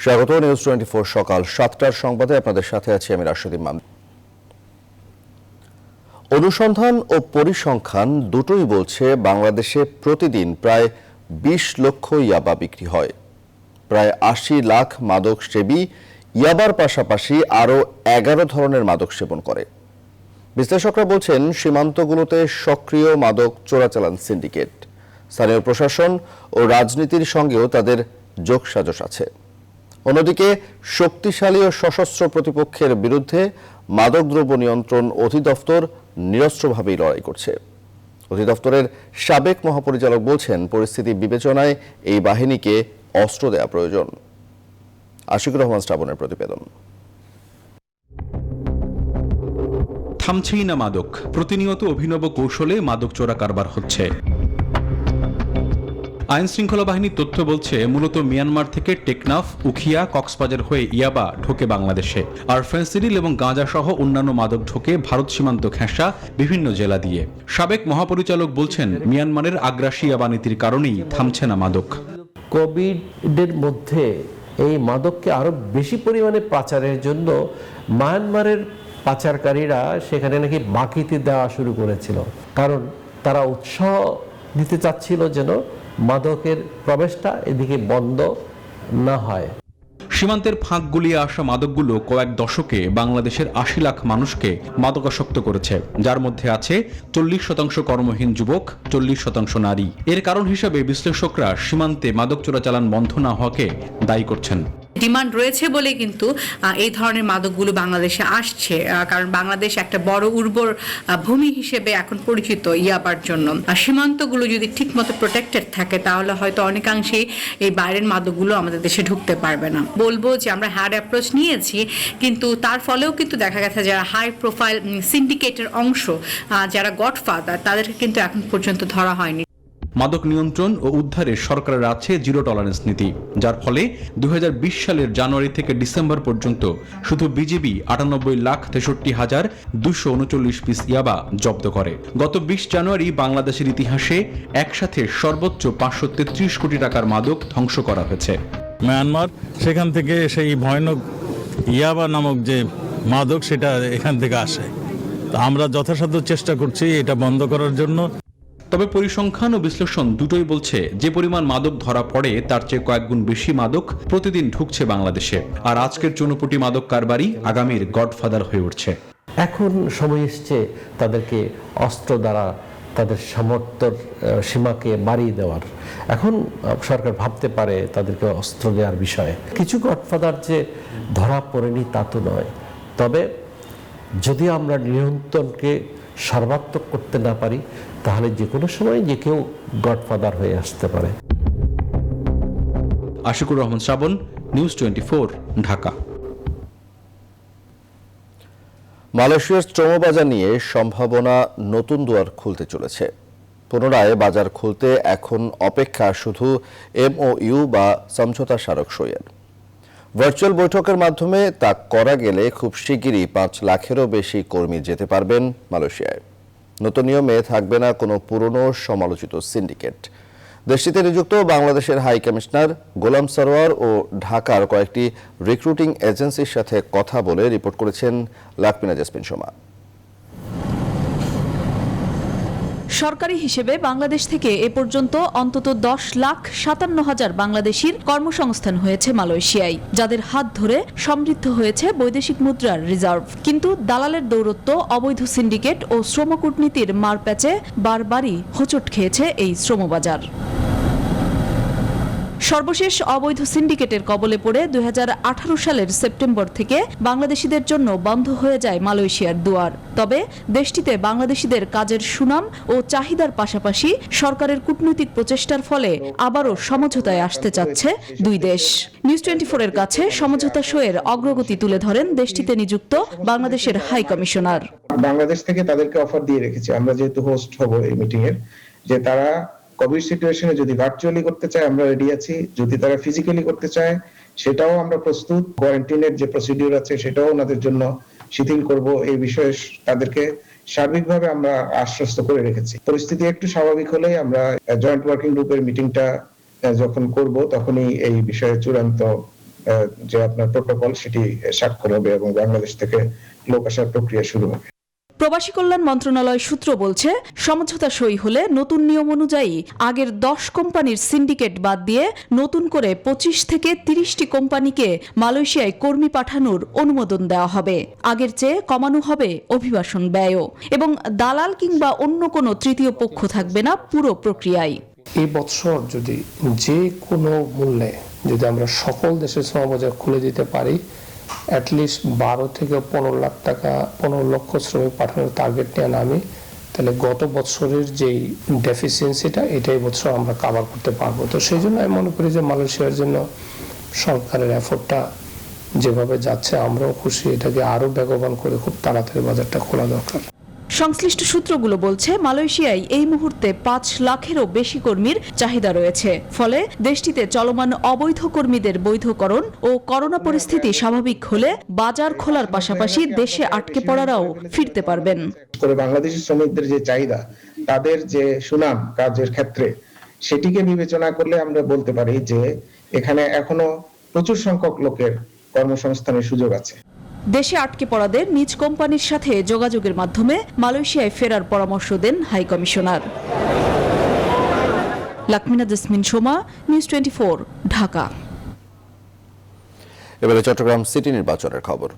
স্বাগত নিউজ 24 সকাল 7টার সংবাদে আপনাদের সাথে আছি আমি রাশেদ ইমাম। অনুসন্ধান ও পরিসংখ্যান দুটোই বলছে বাংলাদেশে প্রতিদিন প্রায় 20 লক্ষ ইয়াবা বিক্রি হয়। প্রায় 80 লাখ মাদক সেবী ইয়াবার পাশাপাশি আরও 11 ধরনের মাদক সেবন করে। বিশ্লেষকরা বলছেন সীমান্তগুলোতে সক্রিয় মাদক চোরাচালান সিন্ডিকেট। স্থানীয় প্রশাসন ও রাজনীতির সঙ্গেও তাদের যোগসাজশ আছে। অন্যদিকে শক্তিশালী ও সশস্ত্র প্রতিপক্ষের বিরুদ্ধে মাদকদ্রব্য নিয়ন্ত্রণ অধিদপ্তর নিরস্ত্রভাবেই লড়াই করছে। অধিদপ্তরের সাবেক মহাপরিচালক বলছেন পরিস্থিতি বিবেচনায় এই বাহিনীকে অস্ত্র দেওয়া প্রয়োজন। আশিকুর রহমান শ্রাবণের প্রতিবেদন। থামছেই না মাদক, প্রতিনিয়ত অভিনব কৌশলে মাদক চোরা কারবার হচ্ছে। আইন শৃঙ্খলা বাহিনীর তথ্য বলছে মূলত মিয়ানমার থেকে টেকনাফ, উখিয়া, কক্সবাজার হয়ে ইয়াবা ঢোকে বাংলাদেশে, আর ফেন্সিডিল এবং গাঁজা সহ অন্যান্য মাদক ঢোকে ভারত সীমান্ত ঘেঁষা বিভিন্ন জেলা দিয়ে। সাবেক মহাপরিচালক বলছেন মিয়ানমারের আগ্রাসী ইয়াবা নীতির কারণেই থামছে না মাদক। কোভিডের মধ্যে এই মাদককে আরো বেশি পরিমাণে পাচারের জন্য মিয়ানমারের পাচারকারীরা সেখানে নাকি বাকিতে দেওয়া শুরু করেছিল, কারণ তারা উৎসাহ দিতে চাচ্ছিল যেন মাদকের প্রবেশটা এদিকে বন্ধ না হয়। সীমান্তের ফাঁক গুলিয়ে আসা মাদকগুলো কয়েক দশকে বাংলাদেশের 80 লাখ মানুষকে মাদকাসক্ত করেছে, যার মধ্যে আছে 40% কর্মহীন যুবক, 40% নারী। এর কারণ হিসেবে বিশ্লেষকরা সীমান্তে মাদক চোরাচালান বন্ধ না হওয়াকে দায়ী করছেন। ডিমান্ড রয়েছে বলে কিন্তু এই ধরনের মাদকগুলো বাংলাদেশে আসছে, কারণ বাংলাদেশ একটা বড় উর্বর ভূমি হিসেবে এখন পরিচিত ইয়াবার জন্য। আর সীমান্তগুলো যদি ঠিকমতো প্রোটেক্টেড থাকে তাহলে হয়তো অনেকাংশেই এই বাইরের মাদকগুলো আমাদের দেশে ঢুকতে পারবে না। বলবো যে আমরা হার্ড অ্যাপ্রোচ নিয়েছি, কিন্তু তার ফলেও কিন্তু দেখা গেছে যারা হাই প্রোফাইল সিন্ডিকেটের অংশ, যারা গডফাদার, তাদেরকে কিন্তু এখন পর্যন্ত ধরা হয়নি। মাদক নিয়ন্ত্রণ ও উদ্ধারে সরকারের আছে জিরো টলারেন্স নীতি, যার ফলে 2020 সালের জানুয়ারি থেকে ডিসেম্বর পর্যন্ত শুধু বিজিবি 98,63,239 পিস ইয়াবা জব্দ করে। গত 20 জানুয়ারি বাংলাদেশের ইতিহাসে একসাথে সর্বোচ্চ 533 কোটি টাকার মাদক ধ্বংস করা হয়েছে। মিয়ানমার সেখান থেকে সেই ভয়ানক ইয়াবা নামক যে মাদক সেটা এখান থেকে আসে। তো আমরা যথাসাধ্য চেষ্টা করছি এটা বন্ধ করার জন্য। তবে পরিসংখ্যান ও বিশ্লেষণ দুটোই বলছে যে পরিমাণ মাদক ধরা পড়ে তার চেয়ে কয়েক গুণ বেশি মাদক প্রতিদিন ঢুকছে বাংলাদেশে, আর আজকের চুনোপুটি মাদক কারবারি আগামীর গডফাদার হয়ে উঠছে। এখন সময় এসছে তাদেরকে অস্ত্র দ্বারা তাদের সামর্থ্যের সীমাকে বাড়িয়ে দেওয়ার। এখন সরকার ভাবতে পারে তাদেরকে অস্ত্র দেওয়ার বিষয়ে। কিছু গডফাদার যে ধরা পড়েনি তা তো নয়, তবে যদি আমরা নিয়ন্ত্রণকে সর্বাত্মক করতে না পারি তাহলে যে কোনো সময় যে কেউ গডফাদার হয়ে আসতে পারে। আশিকুর রহমান শ্রাবণ, নিউজ 24, ঢাকা। মালয়েশিয়ার শ্রমবাজার নিয়ে সম্ভাবনা নতুন দুয়ার খুলতে চলেছে। পুনরায় বাজার খুলতে এখন অপেক্ষা শুধু MOU বা সমঝোতা স্মারক সইয়ের। ভার্চুয়াল বৈঠকের মাধ্যমে তা করা গেলে খুব শিগগিরই 5 লাখেরও বেশি কর্মী যেতে পারবেন মালয়েশিয়ায়। নতুন নিয়মে থাকবে না কোনো পুরনো সমালোচিত সিন্ডিকেট। দেশটিতে নিযুক্ত বাংলাদেশের হাই কমিশনার গোলাম সরোয়ার ও ঢাকার কয়েকটি রিক্রুটিং এজেন্সির সাথে কথা বলে রিপোর্ট করেছেন লাকমিনা জেসমিন সোমা। সরকারি হিসেবে বাংলাদেশ থেকে এ পর্যন্ত অন্তত 10,57,000 বাংলাদেশির কর্মসংস্থান হয়েছে মালয়েশিয়ায়, যাদের হাত ধরে সমৃদ্ধ হয়েছে বৈদেশিক মুদ্রার রিজার্ভ। কিন্তু দালালের দৌরত্ব, অবৈধ সিন্ডিকেট ও শ্রম কূটনীতির মারপ্যাচে বারবারই হোঁচট খেয়েছে এই শ্রমবাজার। সর্বশেষ অবৈধ সিন্ডিকেটের কবলে পড়ে 2018 সালের সেপ্টেম্বর থেকে বাংলাদেশিদের জন্য বন্ধ হয়ে যায় মালয়েশিয়ার দুয়ার। তবে দেশটিতে বাংলাদেশিদের কাজের সুনাম ও চাহিদার পাশাপাশি সরকারের কূটনৈতিক প্রচেষ্টার ফলে আবারও সমঝোতায় আসতে চাচ্ছে দুই দেশ। নিউজ 24 এর কাছে সমঝোতা সইয়ের অগ্রগতি তুলে ধরেন দেশটিতে নিযুক্ত বাংলাদেশের হাই কমিশনার। বাংলাদেশ থেকে তাদেরকে অফার দিয়ে রেখেছি, আমরা যেহেতু হোস্ট হব এই মিটিং এর, যে তারা কোভিড সিচুয়েশনে যদি ভার্চুয়ালি করতে চায় আমরা রেডি আছি, যদি তারা ফিজিক্যালি করতে চায় সেটাও আমরা প্রস্তুত। কোয়ারেন্টাইনের যে প্রসিডিউর আছে সেটাও ওনাদের জন্য শিথিল করব, এই বিষয়ে তাদেরকে সার্বিকভাবে আমরা আশ্বস্ত করে রেখেছি। পরিস্থিতি একটু স্বাভাবিক হলেই আমরা জয়েন্ট ওয়ার্কিং গ্রুপের মিটিংটা যখন করব তখনই এই বিষয়ে চূড়ান্ত যে আপনার প্রোটোকল সেটি স্বাক্ষর হবে এবং বাংলাদেশ থেকে লোক আসার প্রক্রিয়া শুরু হবে। প্রবাসী কল্যাণ মন্ত্রণালয় সূত্র বলছে, সমঝোতা সই হলে নতুন নিয়ম অনুযায়ী আগের 10 কোম্পানির সিন্ডিকেট বাদ দিয়ে নতুন করে 25 থেকে 30টি কোম্পানিকে মালয়েশিয়ায় কর্মী পাঠানোর অনুমোদন দেওয়া হবে। আগের চেয়ে কমানো হবে অভিবাসন ব্যয়ও এবং দালাল কিংবা অন্য কোনো তৃতীয় পক্ষ থাকবে না পুরো প্রক্রিয়ায়। এই বছর যদি যে কোনো মূল্যে যদি আমরা সকল দেশের শ্রমবাজার খুলে দিতে পারি, অ্যাটলিস্ট 12 থেকে 15 লাখ টাকা 15 লক্ষ শ্রমিক পাঠানোর টার্গেট নিয়ে নামি, তাহলে গত বছরের যেই ডেফিসিয়েন্সিটা এটাই বছর আমরা কাভার করতে পারবো। তো সেই জন্য আমি মনে করি যে মালয়েশিয়ার জন্য সরকারের এফোর্টটা যেভাবে যাচ্ছে আমরাও খুশি, এটাকে আরো বেগবান করে খুব তাড়াতাড়ি বাজারটা খোলা দরকার। সংশ্লিষ্ট সূত্রগুলো বলছে, মালয়েশিয়ায় এই মুহূর্তে 5 লাখেরও বেশি কর্মীর চাহিদা রয়েছে। ফলে দেশটিতে চলমান অবৈধ কর্মীদের বৈধকরণ ও করোনা পরিস্থিতি স্বাভাবিক হলে বাজার খোলার পাশাপাশি দেশে আটকে পড়ারাও ফিরতে পারবেন। করে বাংলাদেশি শ্রমিকদের যে চাহিদা, তাদের যে সুনাম কাজের ক্ষেত্রে, সেটিকে বিবেচনা করলে আমরা বলতে পারি যে এখানে এখনো প্রচুর সংখ্যক লোকের কর্মসংস্থানের সুযোগ আছে। দেশে আটকে পড়াদের নিজ কোম্পানির সাথে যোগাযোগের মাধ্যমে মালয়েশিয়ায় ফেরার পরামর্শ দেন high commissioner. লাকমিনা jasmine Soma, news 24, Dhaka. এবারে চট্টগ্রাম সিটি নির্বাচনের খবর।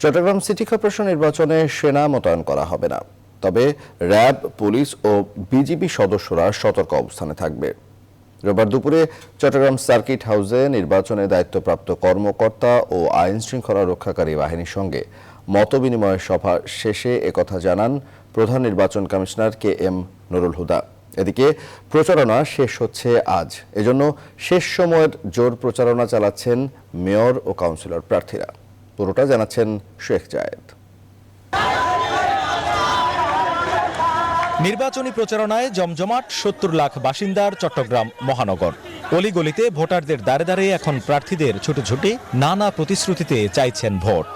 চট্টগ্রাম সিটি কর্পোরেশন নির্বাচনে সেনা মোতায়েন করা হবে না, তবে র্যাব, পুলিশ ও বিজিবি সদস্যরা সতর্ক অবস্থানে থাকবে। রোববার দুপুরে চট্টগ্রাম সার্কিট হাউসে নির্বাচনে দায়িত্বপ্রাপ্ত কর্মকর্তা ও আইন শৃঙ্খলা রক্ষাকারী বাহিনীর সঙ্গে মতবিনিময় সভা শেষে একথা জানান প্রধান নির্বাচন কমিশনার KM নুরুল হুদা। এদিকে প্রচারণা শেষ হচ্ছে আজ, এজন্য শেষ সময়ের জোর প্রচারণা চালাচ্ছেন মেয়র ও কাউন্সিলর প্রার্থীরা। পুরোটা জানাচ্ছেন শেখ জায়েদ। নির্বাচনী প্রচারণায় জমজমাট 70 লাখ বাসিন্দার চট্টগ্রাম মহানগর। অলিগলিতে ভোটারদের দাঁড়ে দাঁড়িয়ে এখন প্রার্থীদের ছুটোছুটি, নানা প্রতিশ্রুতিতে চাইছেন ভোট।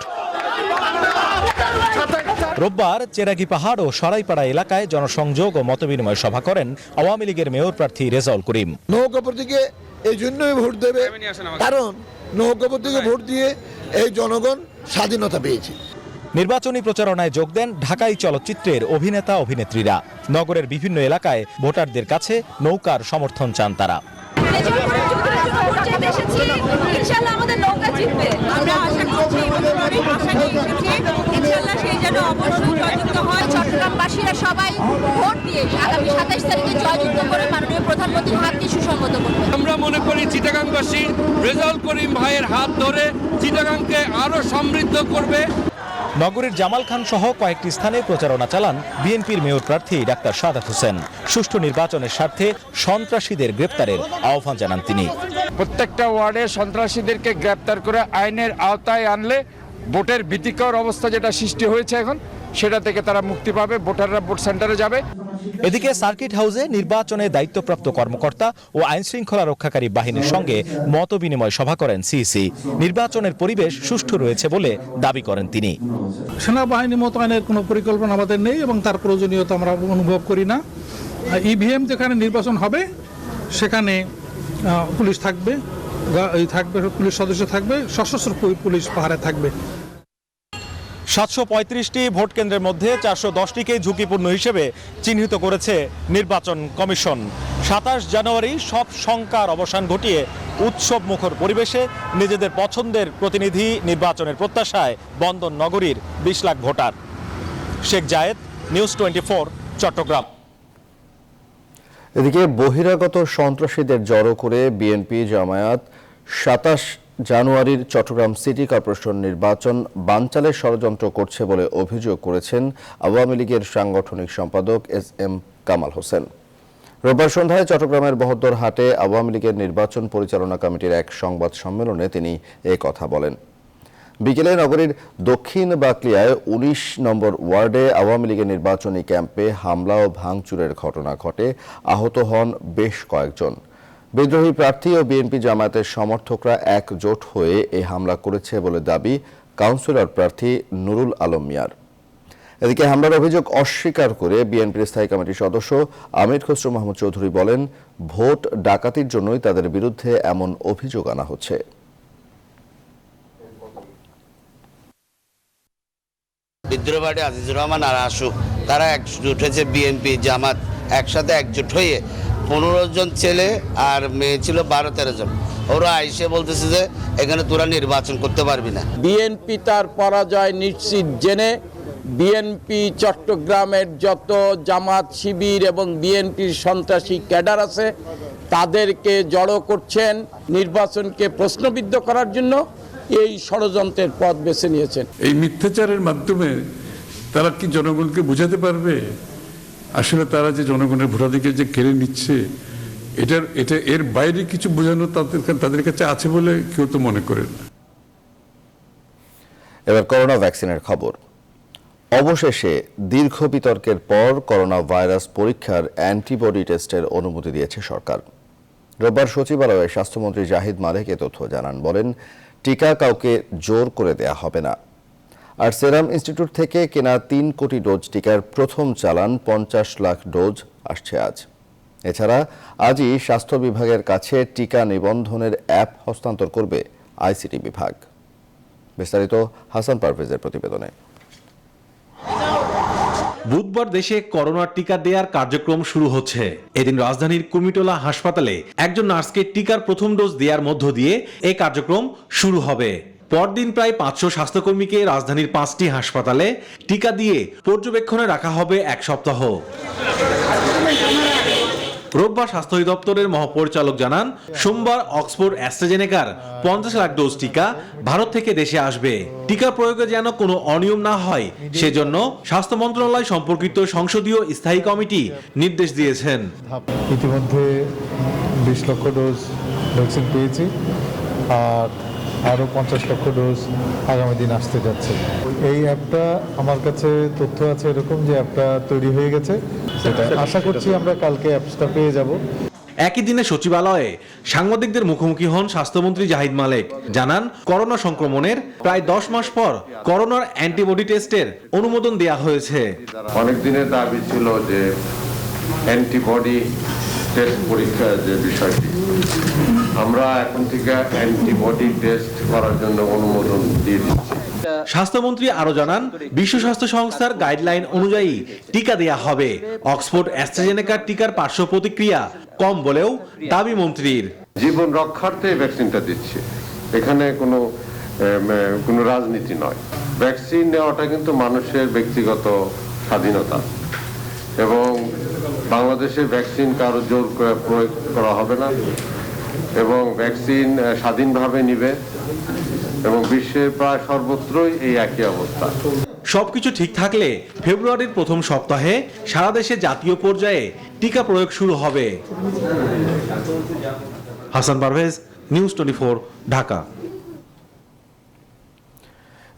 রোববার চেরাগি পাহাড় ও সরাইপাড়া এলাকায় জনসংযোগ ও মতবিনিময় সভা করেন আওয়ামী লীগের মেয়র প্রার্থী রেজাউল করিম। নৌকা প্রতীকে এই জন্যই ভোট দেবে, কারণ নৌকা প্রতীকে ভোট দিয়ে এই জনগণ স্বাধীনতা পেয়েছে। নির্বাচনী প্রচারণায় যোগ দেন ঢাকাই চলচ্চিত্রের অভিনেতা অভিনেত্রীরা। নগরের বিভিন্ন এলাকায় ভোটারদের কাছে নৌকার সমর্থন চান তারা। চট্টগ্রামবাসীরা সবাই ভোট দিয়ে আগামী 27 তারিখে জয়যুক্ত করে মাননীয় প্রধানমন্ত্রীর হাতকে সুসংহত করবে। আমরা মনে করি চিটাগাংবাসী রেজাউল করিম ভাইয়ের হাত ধরে চিটাগাংকে আরো সমৃদ্ধ করবে। নগরীর জামাল খান সহ কয়েকটি স্থানে প্রচারণা চালান বিএনপির মেয়র প্রার্থী ডাক্তার সাদাত হোসেন। সুষ্ঠু নির্বাচনের স্বার্থে সন্ত্রাসীদের গ্রেপ্তারের আহ্বান জানান তিনি। প্রত্যেকটা ওয়ার্ডে সন্ত্রাসীদেরকে গ্রেপ্তার করে আইনের আওতায় আনলে ভোটের ভীতিকর অবস্থা যেটা সৃষ্টি হয়েছে এখন, সেটা থেকে তারা মুক্তি পাবে, ভোটাররা ভোট সেন্টারে যাবে। এদিকে সার্কিট হাউসে নির্বাচনে দায়িত্বপ্রাপ্ত কর্মকর্তা ও আইন শৃঙ্খলা রক্ষাকারী বাহিনীর সঙ্গে মতবিনিময় সভা করেন সিইসি। নির্বাচনের পরিবেশ সুষ্ঠু রয়েছে বলে দাবি করেন তিনি। সেনাবাহিনী মোতায়েনের কোনো পরিকল্পনা আমাদের নেই এবং তার প্রয়োজনীয়তা আমরা অনুভব করি না। ইভিএম যেখানে নির্বাচন হবে সেখানে পুলিশ থাকবে, পুলিশ সদস্য থাকবে, সশস্ত্র পুলিশ পাহাড়ে থাকবে। 735টি ভোট কেন্দ্রের মধ্যে 410টিকে ঝুঁকিপূর্ণ হিসেবে চিহ্নিত করেছে নির্বাচন কমিশন। 27 জানুয়ারি সব শঙ্কার অবসান ঘটিয়ে উৎসব মুখর পরিবেশে নিজেদের পছন্দের প্রতিনিধি নির্বাচনের প্রত্যাশায় বন্দর নগরীর 20 লাখ ভোটার। শেখ জায়েদ, নিউজ 24, চট্টগ্রাম। এদিকে বহিরাগত সন্ত্রাসীদের জড়ো করে বিএনপি জামায়াত 27 জানুয়ারির চট্টগ্রাম সিটি কর্পোরেশন নির্বাচন বানচালের ষড়যন্ত্র করছে বলে অভিযোগ করেছেন আওয়ামী লীগের সাংগঠনিক সম্পাদক SM কামাল হোসেন। রোববার সন্ধ্যায় চট্টগ্রামের বহদ্দরহাটে আওয়ামী লীগের নির্বাচন পরিচালনা কমিটির এক সংবাদ সম্মেলনে তিনি এই কথা বলেন। বিকেলে নগরীর দক্ষিণ বাকলিয়ায় 19 নম্বর ওয়ার্ডে আওয়ামী লীগের নির্বাচনী ক্যাম্পে হামলা ও ভাঙচুরের ঘটনা ঘটে, আহত হন বেশ কয়েকজন। বিদ্রোহী প্রার্থী ও বিএনপি জামায়াতের সমর্থকরা একজোট হয়ে এই হামলা করেছে বলে দাবি কাউন্সিলর প্রার্থী নুরুল আলম মিয়ার। এদিকে হামলার অভিযোগ অস্বীকার করে বিএনপির স্থায়ী কমিটির সদস্য আমির খসরু মাহমুদ চৌধুরী বলেন, ভোট ডাকাতির জন্যই তাদের বিরুদ্ধে এমন অভিযোগ আনা হচ্ছে। বিদ্রোহী আজিজুর রহমান আর আশু তারা একজোট হয়েছে, বিএনপি জামাত একসাথে একজোট হয়ে 15 জন ছেলে আর মেয়ে ছিল 12-13 জন। ওরা আইসে বলতেছে যে এখানে তোরা নির্বাচন করতে পারবি না। বিএনপি তার পরাজয় নিশ্চিত জেনে বিএনপি চট্টগ্রামের যত জামাত শিবির এবং বিএনপির সন্ত্রাসী ক্যাডার আছে তাদেরকে জড়ো করছেন, নির্বাচনকে প্রশ্নবিদ্ধ করার জন্য এই ষড়যন্ত্রের পথ বেছে নিয়েছেন। এই মিথ্যাচারের মাধ্যমে তারা কি জনগণকে বোঝাতে পারবে আসলে তারা যে জনগণের ভোটাধিকার যে কেড়ে নিচ্ছে এটা এর বাইরে কিছু বোঝানো তাদের কাছে আছে বলে কেউ তো মনে করেন না। এবার করোনা ভ্যাকসিনের খবর। অবশেষে দীর্ঘ বিতর্কের পর করোনা ভাইরাস পরীক্ষার অ্যান্টিবডি টেস্টের অনুমতি দিয়েছে সরকার। রোববার সচিবালয়ে স্বাস্থ্যমন্ত্রী জাহিদ মালেক এ তথ্য জানান। বলেন, টিকা কাউকে জোর করে দেয়া হবে না। আর সেরাম ইনস্টিটিউট থেকে কেনা 3 কোটি ডোজ টিকার প্রথম চালান 50 লাখ ডোজ আসছে আজ। এছাড়া আজই স্বাস্থ্য বিভাগের কাছে টিকা নিবন্ধনের অ্যাপ হস্তান্তর করবে আইসিটি বিভাগ। বিস্তারিত হাসান পারভেজের প্রতিবেদনে। বুধবার দেশে করোনার টিকা দেওয়ার কার্যক্রম শুরু হচ্ছে। এদিন রাজধানীর কুর্মিটোলা হাসপাতালে একজন নার্সকে টিকার প্রথম ডোজ দেওয়ার মধ্য দিয়ে এই কার্যক্রম শুরু হবে। পরদিন প্রায় 500 স্বাস্থ্যকর্মীকে রাজধানীর 5টি হাসপাতালে টিকা দিয়ে পর্যবেক্ষণে রাখা হবে 1 সপ্তাহ। রোববার স্বাস্থ্য অধিদপ্তরের মহাপরিচালক জানান, সোমবার অক্সফোর্ড অ্যাস্ট্রাজেনেকার 50 লাখ ডোজ টিকা ভারত থেকে দেশে আসবে। টিকা প্রয়োগে যেন কোনো অনিয়ম না হয় সেজন্য স্বাস্থ্য মন্ত্রণালয় সম্পর্কিত সংসদীয় স্থায়ী কমিটি নির্দেশ দিয়েছেন। ইতিমধ্যে 20 লক্ষ ডোজ ভ্যাকসিন পেয়েছি, আর আরও 50 লক্ষ ডোজ আগামী দিন আসতে যাচ্ছে। এই অ্যাপটা আমার কাছে তথ্য আছে এরকম যে অ্যাপটা তৈরি হয়ে গেছে, সেটা আশা করছি আমরা কালকে অ্যাপসটা পেয়ে যাব। একই দিনে সচিবালয়ে সাংবাদিকদের মুখোমুখি হন স্বাস্থ্যমন্ত্রী জাহিদ মালেক। জানান, করোনা সংক্রমণের প্রায় 10 মাস পর করোনার অ্যান্টিবডি টেস্টের অনুমোদন দেওয়া হয়েছে। অনেক দিনের দাবি ছিল যে অ্যান্টিবডি টেস্ট পরীক্ষার যে বিষয়টি, আমরা এখন থেকে অ্যান্টিবডি টেস্ট করার জন্য অনুমোদন দিয়ে দিচ্ছি। স্বাস্থ্যমন্ত্রী আরো জানান, বিশ্ব স্বাস্থ্য সংস্থার গাইডলাইন অনুযায়ী টিকা দেয়া হবে। অক্সফোর্ড অ্যাস্ট্রাজেনেকার টিকার পার্শ্ব প্রতিক্রিয়া কম বলেও দাবি মন্ত্রীর। জীবন রক্ষার্থে ভ্যাকসিনটা দিচ্ছে, এখানে কোনো রাজনীতি নয়। ভ্যাকসিন নেওয়াটা কিন্তু মানুষের ব্যক্তিগত স্বাধীনতা, এবং বাংলাদেশে ভ্যাকসিন কারো জোর করে প্রয়োগ করা হবে না, এবং ভ্যাকসিন স্বাধীনভাবে নিবে, এবং বিশ্বের প্রায় সর্বত্রই এই একই অবস্থা। সবকিছু ঠিক থাকলে ফেব্রুয়ারির প্রথম সপ্তাহে সারা দেশে জাতীয় পর্যায়ে টিকা প্রয়োগ শুরু হবে। হাসান পারভেজ, নিউজ 24, ঢাকা।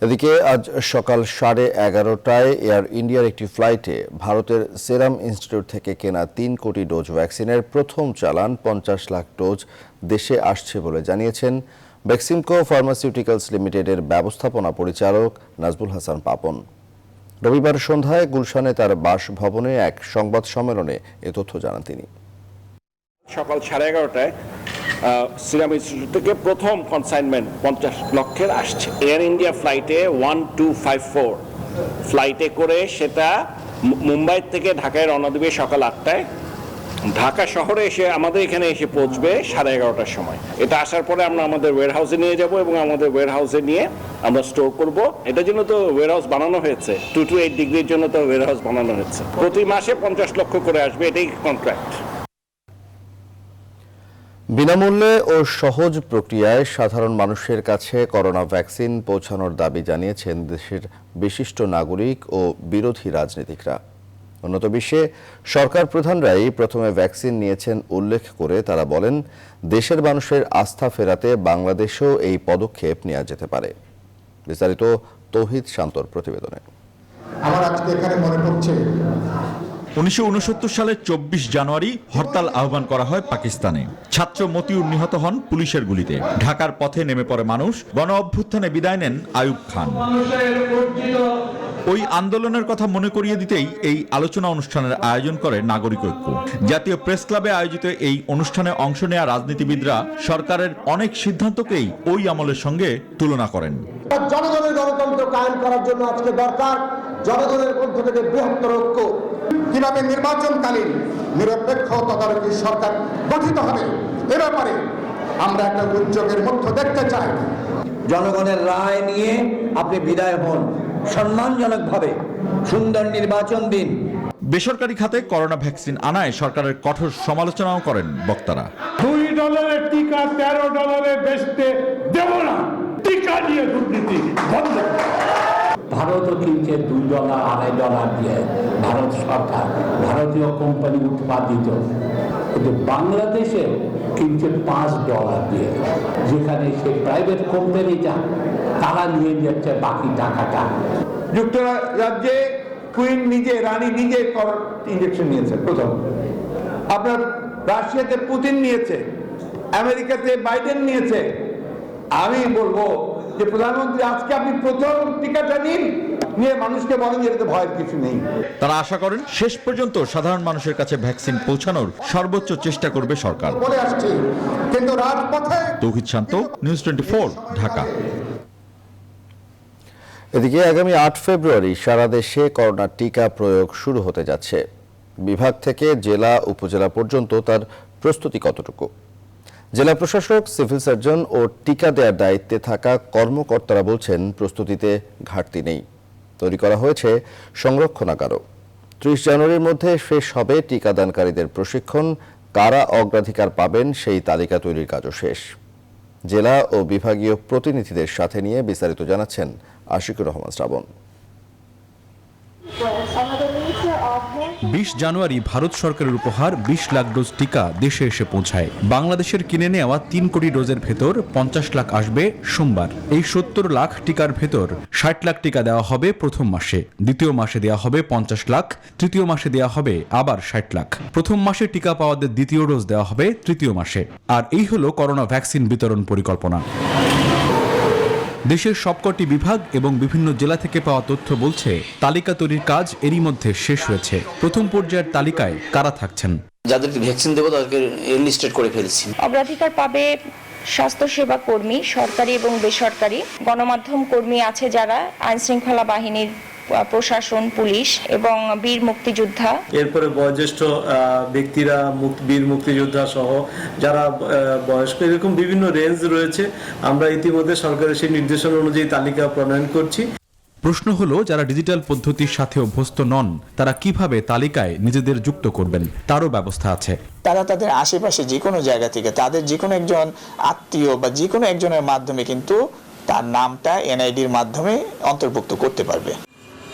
এদিকে আজ সকাল 11:30টায় এয়ার ইন্ডিয়ার একটি ফ্লাইটে ভারতের সেরাম ইনস্টিটিউট থেকে কেনা 3 কোটি ডোজ ভ্যাকসিনের প্রথম চালান 50 লাখ ডোজ দেশে আসছে বলে জানিয়েছেন বেক্সিমকো ফার্মাসিউটিক্যালস লিমিটেডের ব্যবস্থাপনা পরিচালক নাজবুল হাসান পাপন। রবিবার সন্ধ্যায় গুলশানে তার বাসভবনে এক সংবাদ সম্মেলনে এ তথ্য জানান তিনি। সকাল 11:30টায় সিরাম ইনস্টিটিউট থেকে প্রথম কনসাইনমেন্ট 50 লক্ষের আসছে। এয়ার ইন্ডিয়া ফ্লাইটে 1254 ফ্লাইটে করে সেটা মুম্বাই থেকে ঢাকায় রওনা দেবে সকাল 8টায়। ঢাকা শহরে এসে আমাদের এখানে এসে পৌঁছবে 11:30টার সময়। এটা আসার পরে আমরা আমাদের ওয়্যার হাউসে নিয়ে যাব, এবং আমাদের ওয়্যার হাউসে নিয়ে আমরা স্টোর করব। এটার জন্য তো ওয়্যার হাউস বানানো হয়েছে, 2 to 8 ডিগ্রির জন্য তো ওয়্যার হাউস বানানো হয়েছে। প্রতি মাসে 50 লক্ষ করে আসবে, এটাই কন্ট্রাক্ট। বিনামূল্যে ও সহজ প্রক্রিয়ায় সাধারণ মানুষের কাছে করোনা ভ্যাকসিন পৌঁছানোর দাবি জানিয়েছেন দেশের বিশিষ্ট নাগরিক ও বিরোধী রাজনীতিকরা। উন্নত বিশ্বে সরকার প্রধানরাই প্রথমে ভ্যাকসিন নিয়েছেন উল্লেখ করে তারা বলেন, দেশের মানুষের আস্থা ফেরাতে বাংলাদেশেও এই পদক্ষেপ নেওয়া যেতে পারে। বিস্তারিত তৌহিদ শান্তর প্রতিবেদনে। আমার আজকে এখানে মনে পড়ছে 1969 সালের 24 জানুয়ারি হরতাল আহ্বান করা হয় পাকিস্তানে। ছাত্র মতিউর নিহত হন পুলিশের গুলিতে। ঢাকার পথে নেমে পড়ে মানুষ। গণ অভ্যুত্থানে বিদায় নেন আইয়ুব খান। ওই আন্দোলনের কথা মনে করিয়ে দিতেই এই আলোচনা অনুষ্ঠানের আয়োজন করে নাগরিক ঐক্য। জাতীয় প্রেস ক্লাবে আয়োজিত এই অনুষ্ঠানে অংশ নেওয়া রাজনীতিবিদরা সরকারের অনেক সিদ্ধান্তকেই ওই আমলের সঙ্গে তুলনা করেন। জনগণের গণতন্ত্র কায়েম করার জন্য আজকে দরকার জনগণের মধ্য থেকে বৃহত্তর ঐক্য। কিভাবে নির্বাচনকালীন নিরপেক্ষ তদারকি সরকার গঠিত হবে এ ব্যাপারে আমরা একটা উদ্যোগের মধ্য দেখতে চাই। জনগণের রায় নিয়ে আপনি বিদায় হন, সম্মানজনকভাবে সুন্দর নির্বাচন দিন। বেসরকারি খাতে করোনা ভ্যাকসিন আনায় সরকারের কঠোর সমালোচনাও করেন বক্তারা। $2 টিকা $13 বেচতে দেব না, টিকা নিয়ে দুর্নীতি বন্ধ। ভারতও কিনছে $2 $2.5 দিয়ে, ভারত সরকার ভারতীয় কোম্পানি উৎপাদিত, কিন্তু বাংলাদেশে কিনছে $5 দিয়ে, যেখানে সে প্রাইভেট কোম্পানিটা তারা নিয়ে যাচ্ছে বাকি টাকাটা। যুক্তরাজ্যে কুইন নিজে, রানী নিজে ইনজেকশন নিয়েছে প্রথম, আপনার রাশিয়াতে পুতিন নিয়েছে, আমেরিকাতে বাইডেন নিয়েছে। আমি বলবো যে প্রধানমন্ত্রী আজকে আপনি প্রথম টিকাটা নিন, নিয়ে মানুষকে বলেন যে এতে ভয়ের কিছু নেই। তারা আশা করেন শেষ পর্যন্ত সাধারণ মানুষের কাছে ভ্যাকসিন পৌঁছানোর সর্বোচ্চ চেষ্টা করবে সরকার। বলে আসছি কিন্তু রাজপথে। তৌহিদ শান্ত, নিউজ 24, ঢাকা। এদিকে আগামী 8 ফেব্রুয়ারি সারা দেশে করোনা টিকা প্রয়োগ শুরু হতে যাচ্ছে। বিভাগ থেকে জেলা উপজেলা পর্যন্ত তার প্রস্তুতি কতটুকু? জেলা প্রশাসক, সিভিল সার্জন ও টিকা দেওয়ার দায়িত্বে থাকা কর্মকর্তারা বলছেন প্রস্তুতিতে ঘাটতি নেই। তৈরি করা হয়েছে সংরক্ষণাগারও। 30 জানুয়ারির মধ্যে শেষ হবে টিকাদানকারীদের প্রশিক্ষণ। কারা অগ্রাধিকার পাবেন সেই তালিকা তৈরির কাজও শেষ। জেলা ও বিভাগীয় প্রতিনিধিদের সাথে নিয়ে বিস্তারিত জানাচ্ছেন আশিকুর রহমান শ্রাবণ। 20 জানুয়ারি ভারত সরকারের উপহার 20 লাখ ডোজ টিকা দেশে এসে পৌঁছায়। বাংলাদেশের কিনে নেওয়া 3 কোটি ডোজের ভেতর 50 লাখ আসবে সোমবার। এই 70 লাখ টিকার ভেতর 60 লাখ টিকা দেওয়া হবে প্রথম মাসে, দ্বিতীয় মাসে দেওয়া হবে 50 লাখ, তৃতীয় মাসে দেওয়া হবে আবার 60 লাখ। প্রথম মাসে টিকা পাওয়াদের দ্বিতীয় ডোজ দেওয়া হবে তৃতীয় মাসে। আর এই হলো করোনা ভ্যাকসিন বিতরণ পরিকল্পনা। দেশের সবকটি বিভাগ এবং বিভিন্ন জেলা থেকে পাওয়া তথ্য বলছে তালিকা তৈরির কাজ এরই মধ্যে শেষ হয়েছে। প্রথম পর্যায়ের তালিকায় কারা থাকছেন? যাদেরকে ভ্যাকসিন দেবো তাদেরকে লিস্টেড করে ফেলছি। অগ্রাধিকার পাবে স্বাস্থ্যসেবা কর্মী, সরকারি এবং বেসরকারি, গণমাধ্যম কর্মী আছে যারা, আইন শৃঙ্খলা বাহিনীর, প্রশাসন, পুলিশ এবং বীর মুক্তিযোদ্ধা। এরপরে বয়োজ্যেষ্ঠ ব্যক্তিরা, বীর মুক্তিযোদ্ধা সহ যারা বয়স্ক, এরকম বিভিন্ন রেঞ্জ রয়েছে। আমরা ইতিমধ্যে সরকারের সেই নির্দেশনা অনুযায়ী তালিকা প্রণয়ন করছি। প্রশ্ন হলো, যারা ডিজিটাল পদ্ধতির সাথে অভ্যস্ত নন তারা কিভাবে তালিকায় নিজেদের যুক্ত করবেন, তারও ব্যবস্থা আছে। তারা তাদের আশেপাশে যে কোনো জায়গা থেকে তাদের যে কোনো একজন আত্মীয় বা যে কোনো একজনের মাধ্যমে কিন্তু তার নামটা এনআইডির মাধ্যমে অন্তর্ভুক্ত করতে পারবে।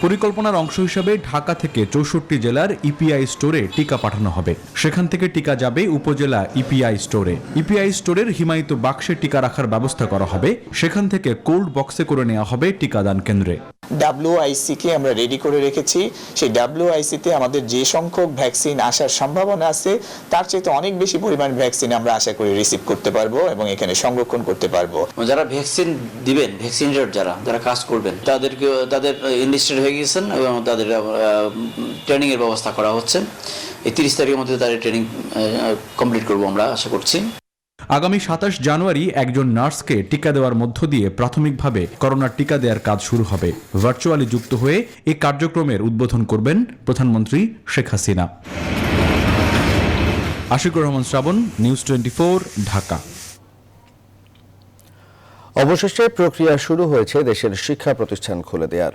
পরিকল্পনার অংশ হিসাবে ঢাকা থেকে 64 জেলার ইপিআই স্টোরে টিকা পাঠানো হবে। সেখান থেকে টিকা যাবে উপজেলা ইপিআই স্টোরে। ইপিআই স্টোরের হিমায়িত বাক্সে টিকা রাখার ব্যবস্থা করা হবে। সেখান থেকে কোল্ড বক্সে করে নেওয়া হবে টিকাদান কেন্দ্রে। WIC কে আমরা রেডি করে রেখেছি। সেই WIC তে আমাদের যে সংখ্যক ভ্যাকসিন আসার সম্ভাবনা আছে তার চেয়ে অনেক বেশি পরিমাণ ভ্যাকসিন আমরা আশা করি রিসিভ করতে পারবো এবং এখানে সংরক্ষণ করতে পারবো। যারা ভ্যাকসিন দিবেন, ভ্যাকসিনেটর যারা কাজ করবেন, তাদের এনলিস্টেড হয়ে গিয়েছেন এবং তাদের ট্রেনিং এর ব্যবস্থা করা হচ্ছে। এই 30 তারিখের মধ্যে তাদের ট্রেনিং কমপ্লিট করবো আমরা আশা করছি। আগামী 27 জানুয়ারি একজন নার্সকে টিকা দেওয়ার মধ্য দিয়ে প্রাথমিকভাবে করোনার টিকা দেওয়ার কাজ শুরু হবে। ভার্চুয়ালি যুক্ত হয়ে এই কার্যক্রমের উদ্বোধন করবেন প্রধানমন্ত্রী শেখ হাসিনা। আশিকুর রহমান শ্রাবণ, নিউজ 24, ঢাকা। অবশেষে প্রক্রিয়া শুরু হয়েছে দেশের শিক্ষা প্রতিষ্ঠান খুলে দেওয়ার।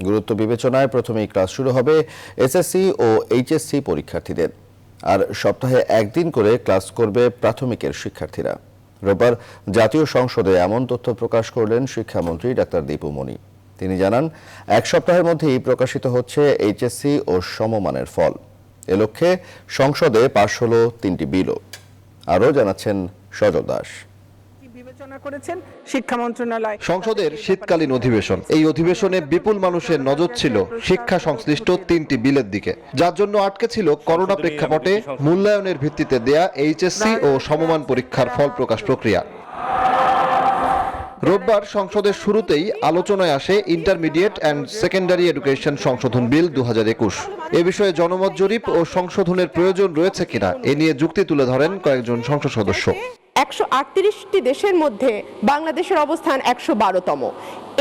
গুরুত্ব বিবেচনায় প্রথমেই ক্লাস শুরু হবে এসএসসি ও এইচএসসি পরীক্ষার্থীদের। আর সপ্তাহে একদিন করে ক্লাস করবে প্রাথমিকের শিক্ষার্থীরা। রোববার জাতীয় সংসদে এমন তথ্য প্রকাশ করলেন শিক্ষামন্ত্রী ডাক্তার দীপু মনি। তিনি জানান, এক সপ্তাহের মধ্যেই প্রকাশিত হচ্ছে এইচএসসি ও সমমানের ফল। এ লক্ষ্যে সংসদে পাশ হলো 3টি বিলও। আরও জানাচ্ছেন সজল দাস। শিক্ষা মন্ত্রণালয় সংসদের শীতকালীন অধিবেশন। এই অধিবেশনে বিপুল মানুষের নজর ছিল শিক্ষা সংশ্লিষ্ট 3টি বিলের দিকে, যার জন্য আটকে ছিল করোনা প্রেক্ষাপটে মূল্যায়নের ভিত্তিতে দেয়া এইচএসসি ও সমমান পরীক্ষার ফল প্রকাশ প্রক্রিয়া। রোববার সংসদের শুরুতেই আলোচনায় আসে ইন্টারমিডিয়েট অ্যান্ড সেকেন্ডারি এডুকেশন সংশোধন বিল 2021। এ বিষয়ে জনমত জরিপ ও সংশোধনের প্রয়োজন রয়েছে কিনা এ নিয়ে যুক্তি তুলে ধরেন কয়েকজন সংসদ সদস্য। 138টি দেশের মধ্যে বাংলাদেশের অবস্থান 112তম।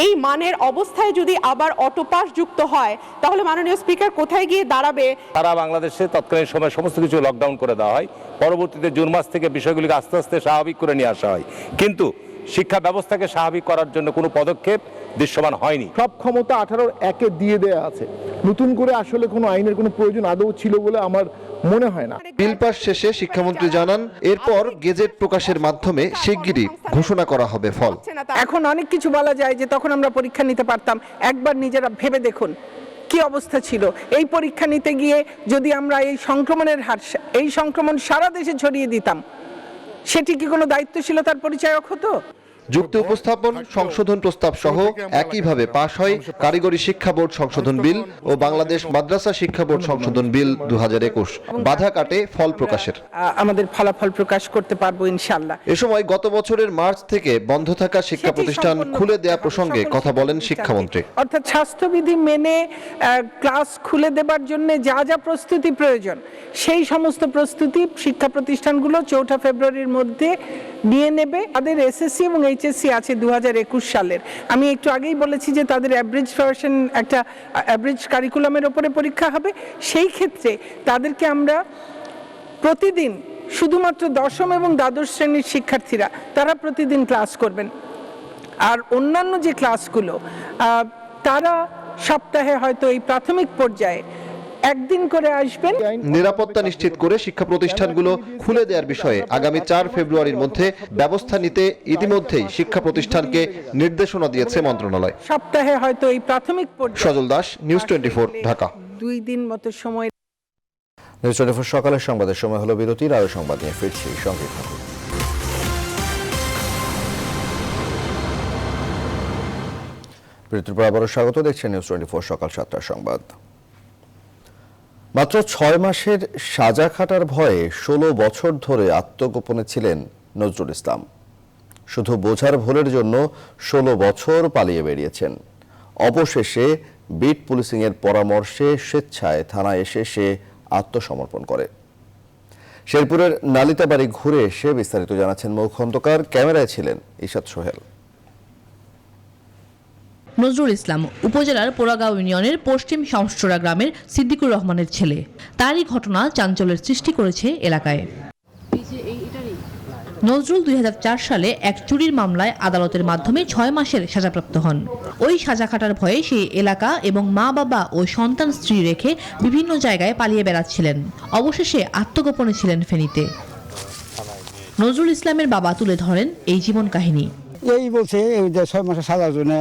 এই মানের অবস্থায় যদি আবার অটোপাস যুক্ত হয় তাহলে মাননীয় স্পিকার কোথায় গিয়ে দাঁড়াবে? সারা বাংলাদেশে তৎকালীন সময় সমস্ত কিছু লকডাউন করে দেওয়া হয়, পরবর্তীতে জুন মাস থেকে বিষয়গুলিকে আস্তে আস্তে স্বাভাবিক করে নিয়ে আসা হয়, কিন্তু শিক্ষা ব্যবস্থাকে স্বাভাবিক করার জন্য কোনো পদক্ষেপ দৃশ্যমান হয়নি। সব ক্ষমতা 18(1)-এ দিয়ে দেয়া আছে, নতুন করে আসলে কোনো আইনের কোনো প্রয়োজন আদৌ ছিল বলে আমার মনে হয় না। বিল পাস শেষে শিক্ষামন্ত্রী জানান এরপর গেজেট প্রকাশের মাধ্যমে শিগগিরই ঘোষণা করা হবে ফল। এখন অনেক কিছু বলা যায় যে তখন আমরা পরীক্ষা নিতে পারতাম, একবার নিজেরা ভেবে দেখুন কি অবস্থা ছিল। এই পরীক্ষা নিতে গিয়ে যদি আমরা এই সংক্রমণ সারা দেশে ছড়িয়ে দিতাম, সেটি কি কোনো দায়িত্বশীলতার পরিচায়ক হতো? যুক্তি উপস্থাপন, সংশোধন প্রস্তাব সহ একইভাবে পাশ হয় কারিগরি শিক্ষা বোর্ড সংশোধন বিল ও বাংলাদেশ মাদ্রাসা শিক্ষা বোর্ড সংশোধন বিল 2021। বাধা কাটে ফল প্রকাশের। আমাদের ফলাফল প্রকাশ করতে পারবো ইনশাআল্লাহ। এ সময় গত বছরের মার্চ থেকে বন্ধ থাকা শিক্ষা প্রতিষ্ঠান খুলে দেয়া প্রসঙ্গে কথা বলেন শিক্ষামন্ত্রী। অর্থাৎ স্বাস্থ্যবিধি মেনে ক্লাস খুলে দেবার জন্য যা যা প্রস্তুতি প্রয়োজন, সেই সমস্ত প্রস্তুতি শিক্ষা প্রতিষ্ঠানগুলো 4 ফেব্রুয়ারির মধ্যে নিয়ে নেবে। তাদের এসএসসি এবং এইচএসসি আছে 2021 সালের। আমি একটু আগেই বলেছি যে তাদের অ্যাভারেজ ভার্সন, একটা অ্যাভারেজ কারিকুলামের উপরে পরীক্ষা হবে। সেই ক্ষেত্রে তাদেরকে আমরা প্রতিদিন, শুধুমাত্র দশম এবং দ্বাদশ শ্রেণীর শিক্ষার্থীরা তারা প্রতিদিন ক্লাস করবেন, আর অন্যান্য যে ক্লাসগুলো তারা সপ্তাহে হয়তো এই প্রাথমিক পর্যায়ে একদিন করে আসবেন। নিরাপত্তা নিশ্চিত করে শিক্ষা প্রতিষ্ঠানগুলো খুলে দেওয়ার বিষয়ে আগামী 4 ফেব্রুয়ারির মধ্যে ব্যবস্থা নিতে ইতিমধ্যেই শিক্ষা প্রতিষ্ঠানকে নির্দেশনা দিয়েছে মন্ত্রণালয়। সপ্তাহে হয়তো এই প্রাথমিক পর্যায়ে। সজল দাস, নিউজ 24, ঢাকা। 2 দিন মতো সময়। নিউজ 24 সকালের সংবাদের সময় হলো বিরতির, আরো সংবাদ নিয়ে ফিরছি, সঙ্গে থাকুন। বিরতির পর আবারও স্বাগত, দেখছেন নিউজ 24 সকাল 7টার সংবাদ। মাত্র 6 মাসের সাজা খাটার ভয়ে 16 বছর ধরে আত্মগোপনে ছিলেন নজরুল ইসলাম। শুধু বোঝার ভুলের জন্য 16 বছর পালিয়ে বেরিয়েছেন। অবশেষে বিট পুলিশিংয়ের পরামর্শে স্বেচ্ছায় থানায় এসে সে আত্মসমর্পণ করে। শেরপুরের নালিতাবাড়ি ঘুরে এসে বিস্তারিত জানাচ্ছেন মৌ খন্দকার, ক্যামেরায় ছিলেন ইশাদ সোহেল। নজরুল ইসলাম উপজেলার পোড়াগাঁও ইউনিয়নের পশ্চিম শামসচোরা গ্রামের সিদ্দিকুর রহমানের ছেলে। তারই ঘটনা চাঞ্চল্যের সৃষ্টি করেছে এলাকায়। নজরুল 2004 সালে এক চুরির মামলায় আদালতের মাধ্যমে 6 মাসের সাজাপ্রাপ্ত হন। ওই সাজা খাটার ভয়ে সেই এলাকা এবং মা বাবা ও সন্তান স্ত্রী রেখে বিভিন্ন জায়গায় পালিয়ে বেড়াচ্ছিলেন। অবশেষে আত্মগোপনে ছিলেন ফেনীতে। নজরুল ইসলামের বাবা তুলে ধরেন এই জীবন কাহিনী। এই বলছে 6 মাসের সাজার জন্য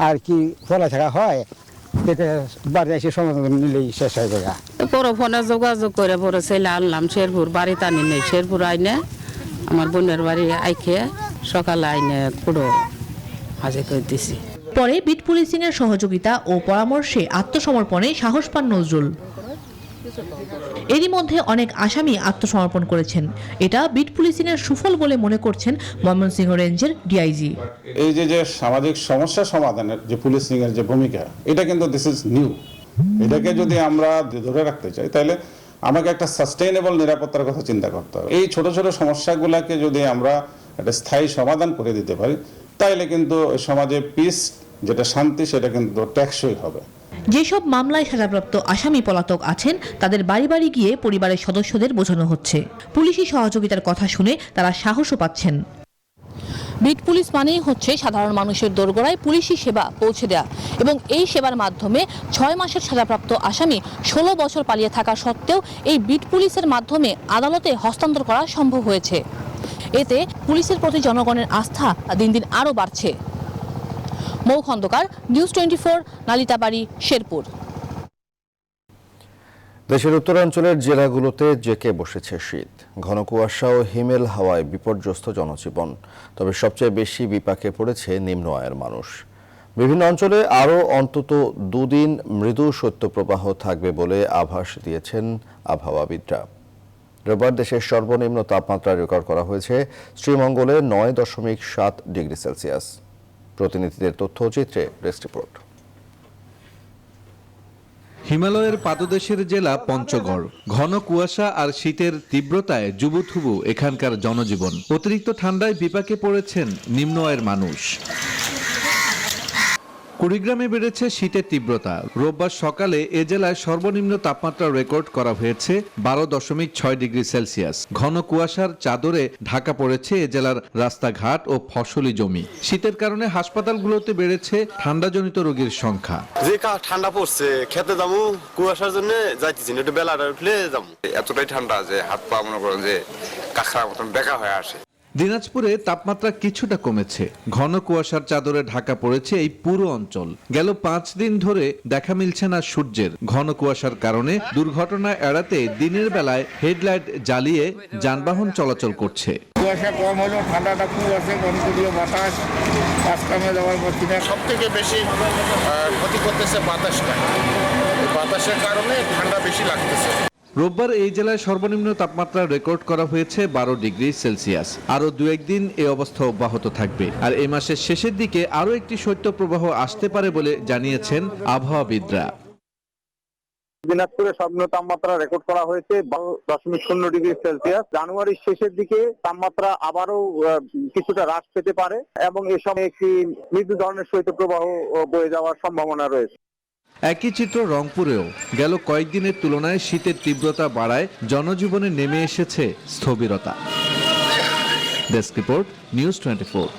আর কি পড়ালেখা হয়, বাড়ি এসে সমাধান নিলেই শেষ হয়ে যায়। পরে ফোনে যোগাযোগ করে পরে ছেলে আনলাম শেরপুর, বাড়িতে আনি নেই। শেরপুর আইনে আমার বোনের বাড়ি আইকে সকালে আইনে পুরো হাজির করে দিছি। পরে বিট পুলিশিং এর সহযোগিতা ও পরামর্শে আত্মসমর্পণে সাহস পান নজরুল। এরই মধ্যে অনেক আসামি আত্মসমর্পণ করেছেন। এটা বিট পুলিশিং এর সুফল বলে মনে করছেন ময়মনসিংহ রেঞ্জের ডিআইজি। এই যে সামাজিক সমস্যা সমাধানের যে পুলিশিং এর যে ভূমিকা, এটা কিন্তু দিস ইজ নিউ। এটাকে যদি আমরা ধরে রাখতে চাই তাহলে আমাকে একটা সাস্টেইনেবল নিরাপত্তার কথা চিন্তা করতে হবে। এই ছোট ছোট সমস্যাগুলোকে যদি আমরা একটা স্থায়ী সমাধান করে দিতে পারি তাহলে কিন্তু সমাজে পিস, যেটা শান্তি, সেটা কিন্তু টেকসই হবে। যেসব মামলায় সাজাপ্রাপ্ত আসামি পলাতক আছেন তাদের বাড়ি বাড়ি গিয়ে পরিবারের সদস্যদের বোঝানো হচ্ছে। পুলিশি সহযোগিতার কথা শুনে তারা সাহসও পাচ্ছেন। বিট পুলিশ মানেই হচ্ছে সাধারণ মানুষের দোরগোড়ায় পুলিশি সেবা পৌঁছে দেওয়া, এবং এই সেবার মাধ্যমে 6 মাসের সাজাপ্রাপ্ত আসামি 16 বছর পালিয়ে থাকা সত্ত্বেও এই বিট পুলিশের মাধ্যমে আদালতে হস্তান্তর করা সম্ভব হয়েছে। এতে পুলিশের প্রতি জনগণের আস্থা দিন দিন আরও বাড়ছে। মৌ খন্দকার, নিউজ 24, নালিতাবাড়ি, শেরপুর। দেশের উত্তরাঞ্চলের জেলাগুলোতে জেঁকে বসেছে শীত। ঘন কুয়াশা ও হিমেল হাওয়ায় বিপর্যস্ত জনজীবন। তবে সবচেয়ে বেশি বিপাকে পড়েছে নিম্ন আয়ের মানুষ। বিভিন্ন অঞ্চলে আরও অন্তত 2 দিন মৃদু শৈত্যপ্রবাহ থাকবে বলে আভাস দিয়েছেন আবহাওয়াবিদরা। রোববার দেশের সর্বনিম্ন তাপমাত্রা রেকর্ড করা হয়েছে শ্রীমঙ্গলে 9.7 ডিগ্রি সেলসিয়াস। প্রতিনিধিদের তথ্যচিত্রে ডেস্ক রিপোর্ট। হিমালয়ের পাদদেশের জেলা পঞ্চগড়। ঘন কুয়াশা আর শীতের তীব্রতায় জুবুথুবু এখানকার জনজীবন। অতিরিক্ত ঠান্ডায় বিপাকে পড়েছেন নিম্ন আয়ের মানুষ। কুড়িগ্রামে বেড়েছে শীতের তীব্রতা। রোববার সকালে এ জেলায় সর্বনিম্ন তাপমাত্রা রেকর্ড করা হয়েছে 12.6 ডিগ্রি সেলসিয়াস। ঘন কুয়াশার চাদরে ঢাকা পড়েছে এ জেলার রাস্তাঘাট ও ফসলি জমি। শীতের কারণে হাসপাতালগুলোতে বেড়েছে ঠান্ডাজনিত রোগীর সংখ্যা। যে ঠান্ডা পড়ছে খেতে যাবো, কুয়াশার জন্য যাইতেছি না, একটু বেলাটা উঠলে যাবো। এতটাই ঠান্ডা যে হাত পা মনে করেন যে কাঁকড়ার মতন বেকা হয়ে আসে। দিনাজপুরে তাপমাত্রা কিছুটা কমেছে। ঘন কুয়াশার চাদরে ঢাকা পড়েছে এই পুরো অঞ্চল। গেল 5 দিন ধরে দেখা মিলছে না সূর্যের। ঘন কুয়াশার কারণে দুর্ঘটনা এড়াতে দিনের বেলায় হেডলাইট জ্বালিয়ে যানবাহন চলাচল করছে। কুয়াশা কম হলেও ঠান্ডাটা খুব আছে, কনকনীয় বাতাস, কাজ কামে যাওয়ার পর সব থেকে বেশি ক্ষতি করতেছে বাতাসটা। বাতাসের কারণে ঠান্ডা বেশি লাগতেছে। রোববার এই জেলায় সর্বনিম্ন তাপমাত্রা রেকর্ড করা হয়েছে 12 ডিগ্রি সেলসিয়াস। আরো 2-1 দিন এই অবস্থা অব্যাহত থাকবে। আর এই মাসের শেষের দিকে আরো একটি শৈত্যপ্রবাহ আসতে পারে বলে জানিয়েছেন আবহাওয়াবিদরা। দিনাজপুরে সর্বনিম্ন তাপমাত্রা রেকর্ড করা হয়েছে 12.0 ডিগ্রি সেলসিয়াস। জানুয়ারির শেষের দিকে তাপমাত্রা আবারও কিছুটা হ্রাস পেতে পারে এবং এ সময় একটি মৃদু ধরনের শৈত্যপ্রবাহ বয়ে যাওয়ার সম্ভাবনা রয়েছে। একই চিত্র রংপুরেও। গেল কয়েকদিনের তুলনায় শীতের তীব্রতা বাড়ায় জনজীবনে নেমে এসেছে স্থবিরতা। Desk report, news 24।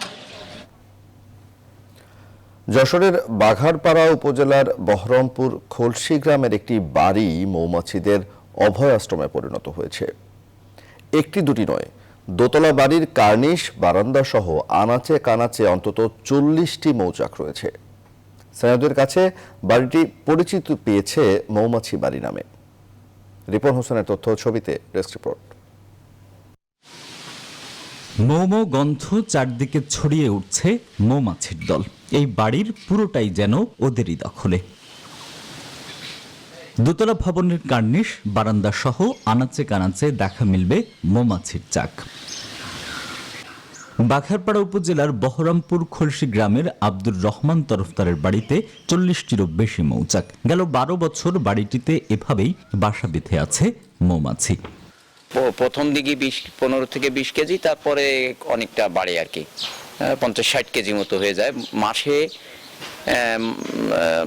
যশোরের বাঘারপাড়া উপজেলার বহরমপুর খোলসি গ্রামের একটি বাড়ি মৌমাছিদের অভয়াশ্রমে পরিণত হয়েছে। একটি দুটি নয়, দোতলা বাড়ির কার্নিশ, বারান্দা সহ আনাচে কানাচে অন্তত 40টি মৌচাক রয়েছে। স্থানীয়দের কাছে বাড়িটি পরিচিত পেয়েছে মৌমাছি বাড়ি নামে। রিপন হোসেনের তথ্য ছবিতে ডেস্ক রিপোর্ট। মৌমৌ গন্ধ চারদিকে ছড়িয়ে উঠছে মৌমাছির দল। এই বাড়ির পুরোটাই যেন ওদেরই দখলে। দোতলা ভবনের কার্নিশ, বারান্দা সহ আনাচে কানাচে দেখা মিলবে মৌমাছির চাক। বাঘারপাড়া উপজেলার বহরমপুর খোলসি গ্রামের আব্দুর রহমান তরফদারের বাড়িতে 40টিরও বেশি মৌচাক। গেল 12 বছর বাড়িটিতে এভাবেই বাসা বেঁধে আছে মৌমাছি। প্রথম দিকে 15 থেকে 20 কেজি, তারপরে অনেকটা বাড়ে আর কি, 50-60 কেজি মতো হয়ে যায়।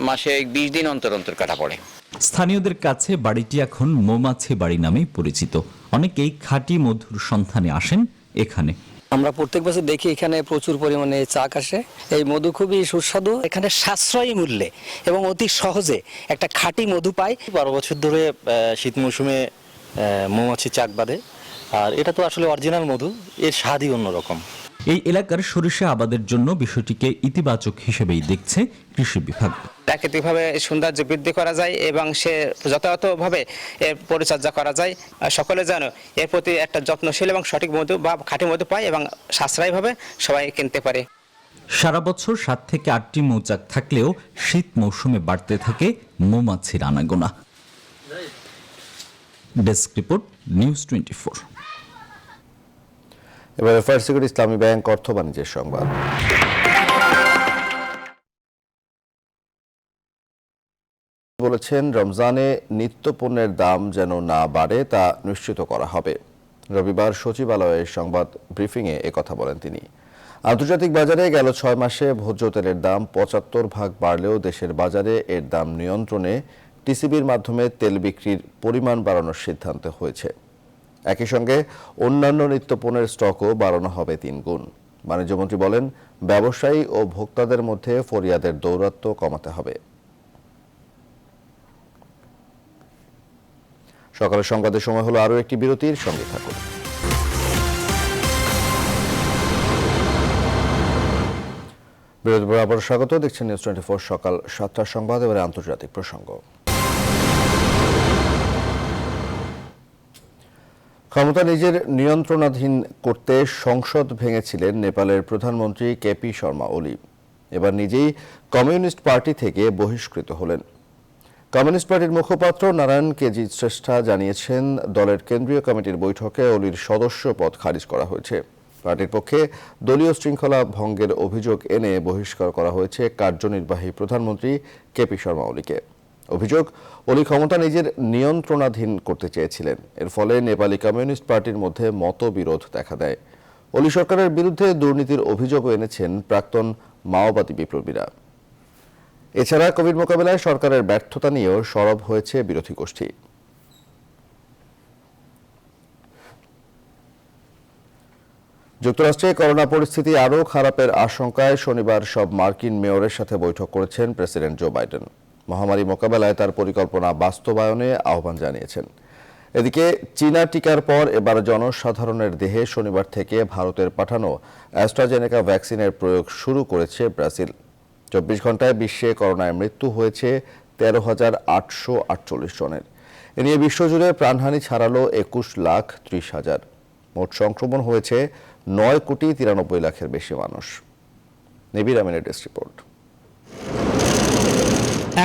মাসে 20 দিন অন্তর অন্তর কাটা পড়ে। স্থানীয়দের কাছে বাড়িটি এখন মৌমাছি বাড়ি নামেই পরিচিত। অনেকেই খাঁটি মধুর সন্ধানে আসেন এখানে। আমরা প্রত্যেক বছর দেখি এখানে প্রচুর পরিমাণে চাক আসে। এই মধু খুবই সুস্বাদু, এখানে সাশ্রয়ী মূল্যে এবং অতি সহজে একটা খাঁটি মধু পাই। 12 বছর ধরে শীত মৌসুমে মৌমাছি চাক বাঁধে, আর এটা তো আসলে অরিজিনাল মধু, এর স্বাদই অন্যরকম। এই এলাকার সরিষা আবাদের জন্য বিষয়টিকে ইতিবাচক হিসেবেই দেখছে কৃষি বিভাগ। প্রাকৃতিকভাবে সৌন্দর্য বৃদ্ধি করা যায় এবং সে যথাযথভাবে এর পরিচর্যা করা যায়। সকলে যেন এর প্রতি একটা যত্নশীল এবং সঠিক মধু বা খাঁটি মধু পায় এবং সাশ্রয়ীভাবে সবাই কিনতে পারে। সারা বছর 7 থেকে 8টি মৌচাক থাকলেও শীত মৌসুমে বাড়তে থাকে মৌমাছির আনাগোনা। Desk report, news 24। এবারে ফায়ার সিকিউরিটি ইসলামী ব্যাংক অর্থ বাণিজ্যের সংবাদ। বলেছেন, রমজানে নিত্যপণ্যের দাম যেন না বাড়ে তা নিশ্চিত করা হবে। রবিবার সচিবালয়ের সংবাদ ব্রিফিংয়ে একথা বলেন তিনি। আন্তর্জাতিক বাজারে গেল 6 মাসে ভোজ্য তেলের দাম 75% বাড়লেও দেশের বাজারে এর দাম নিয়ন্ত্রণে টিসিবির মাধ্যমে তেল বিক্রির পরিমাণ বাড়ানোর সিদ্ধান্ত হয়েছে। একই সঙ্গে অন্যান্য নিত্যপণ্যের স্টকও বাড়ানো হবে 3 গুণ। বাণিজ্যমন্ত্রী বলেন, ব্যবসায়ী ও ভোক্তাদের মধ্যে ফরিয়াদের দৌরাত্ম্য কমাতে হবে। সকালের সংবাদের সময় হলো আরও একটি বিরতির, সঙ্গে থাকুন। বিরতি বরাবর স্বাগত, দেখছেন নিউজ 24 সকাল 7টার সংবাদ। এবারে আন্তর্জাতিক প্রসঙ্গ। ক্ষমতা নিজের নিয়ন্ত্রণাধীন করতে সংসদ ভেঙেছিলেন নেপালের প্রধানমন্ত্রী কেপি শর্মা ওলি। এবার নিজেই কমিউনিস্ট পার্টি থেকে বহিষ্কৃত হলেন। কমিউনিস্ট পার্টির মুখপাত্র নারায়ণ কেজি শ্রেষ্ঠা জানিয়েছেন, দলের কেন্দ্রীয় কমিটির বৈঠকে ওলির সদস্য পদ খারিজ করা হয়েছে। পার্টির পক্ষে দলীয় শৃঙ্খলা ভঙ্গের অভিযোগ এনে বহিষ্কার করা হয়েছে কার্যনির্বাহী প্রধানমন্ত্রী কেপি শর্মা ওলিকে। অভিযোগ, ওলি ক্ষমতা নিজের নিয়ন্ত্রণাধীন করতে চেয়েছিলেন। এর ফলে নেপালি কমিউনিস্ট পার্টির মধ্যে মতবিরোধ দেখা দেয়। ওলি সরকারের বিরুদ্ধে দুর্নীতির অভিযোগও এনেছেন প্রাক্তন মাওবাদী বিপ্লবীরা। এছাড়া কোভিড মোকাবিলায় সরকারের ব্যর্থতা নিয়েও সরব হয়েছে বিরোধী গোষ্ঠী। যুক্তরাষ্ট্রে করোনা পরিস্থিতি আরও খারাপের আশঙ্কায় শনিবার সব মার্কিন মেয়রের সাথে বৈঠক করেছেন প্রেসিডেন্ট জো বাইডেন। মহামারী মোকাবেলায় তার পরিকল্পনা বাস্তবায়নে আহ্বান জানিয়েছেন। এদিকে চীনা টিকার পর এবার জনসাধারণের দেহে শনিবার থেকে ভারতের পাঠানো অ্যাস্ট্রাজেনেকা ভ্যাকসিনের প্রয়োগ শুরু করেছে ব্রাজিল। 24 ঘন্টায় বিশ্বে করোনায় মৃত্যু হয়েছে 13,848 জনের। এ নিয়ে বিশ্বজুড়ে প্রাণহানি ছাড়ালো 21,30,000। মোট সংক্রমণ হয়েছে 9,93,00,000 বেশি মানুষ। নিবির আমিনের ডেস্ক রিপোর্ট।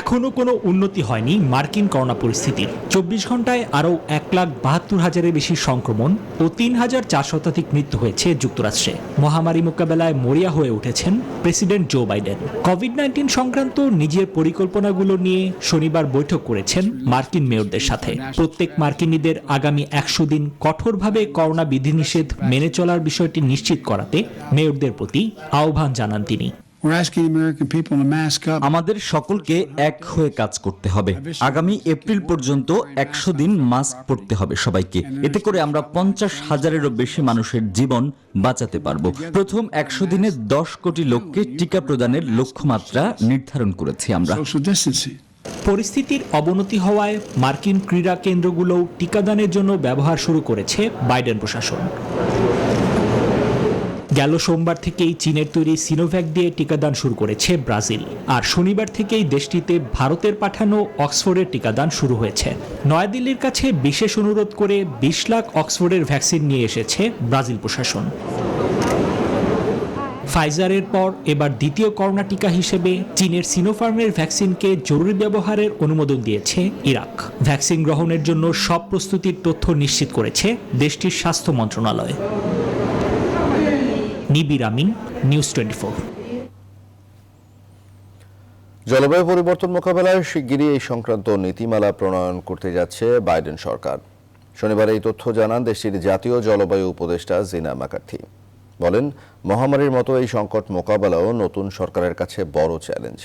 এখনো কোনো উন্নতি হয়নি মার্কিন করোনা পরিস্থিতির। 24 ঘন্টায় আরও 1,72,000-এর বেশি সংক্রমণ ও 3,400 শতাধিক মৃত্যু হয়েছে যুক্তরাষ্ট্রে। মহামারী মোকাবেলায় মরিয়া হয়ে উঠেছেন প্রেসিডেন্ট জো বাইডেন। কোভিড-19 সংক্রান্ত নিজের পরিকল্পনাগুলো নিয়ে শনিবার বৈঠক করেছেন মার্কিন মেয়রদের সাথে। প্রত্যেক মার্কিনীদের আগামী 100 দিন কঠোরভাবে করোনা বিধিনিষেধ মেনে চলার বিষয়টি নিশ্চিত করাতে মেয়রদের প্রতি আহ্বান জানান তিনি। আমাদের সকলকে এক হয়ে কাজ করতে হবে। আগামী এপ্রিল পর্যন্ত 100 দিন মাস্ক পরতে হবে সবাইকে। এতে করে আমরা 50,000-এরও বেশি মানুষের জীবন বাঁচাতে পারব। প্রথম 100 দিনে 10 কোটি লোককে টিকা প্রদানের লক্ষ্যমাত্রা নির্ধারণ করেছি আমরা। পরিস্থিতির অবনতি হওয়ায় মার্কিন ক্রীড়া কেন্দ্রগুলোও টিকাদানের জন্য ব্যবহার শুরু করেছে বাইডেন প্রশাসন। গেল সোমবার থেকেই চীনের তৈরি সিনোভ্যাক দিয়ে টিকাদান শুরু করেছে ব্রাজিল। আর শনিবার থেকেই দেশটিতে ভারতের পাঠানো অক্সফোর্ডের টিকাদান শুরু হয়েছে। নয়াদিল্লির কাছে বিশেষ অনুরোধ করে 20 লাখ অক্সফোর্ডের ভ্যাকসিন নিয়ে এসেছে ব্রাজিল প্রশাসন। ফাইজারের পর এবার দ্বিতীয় করোনা টিকা হিসেবে চীনের সিনোফার্মের ভ্যাকসিনকে জরুরি ব্যবহারের অনুমোদন দিয়েছে ইরাক। ভ্যাকসিন গ্রহণের জন্য সব প্রস্তুতির তথ্য নিশ্চিত করেছে দেশটির স্বাস্থ্য মন্ত্রণালয়। নিবির আমিন, নিউজ 24। জলবায়ু পরিবর্তন মোকাবেলায় শিগগিরই এই সংক্রান্ত নীতিমালা প্রণয়ন করতে যাচ্ছে বাইডেন সরকার। শনিবার এই তথ্য জানান দেশটির জাতীয় জলবায়ু উপদেষ্টা জিনা ম্যাকার্থি। বলেন, মহামারীর মতো এই সংকট মোকাবেলাও নতুন সরকারের কাছে বড় চ্যালেঞ্জ।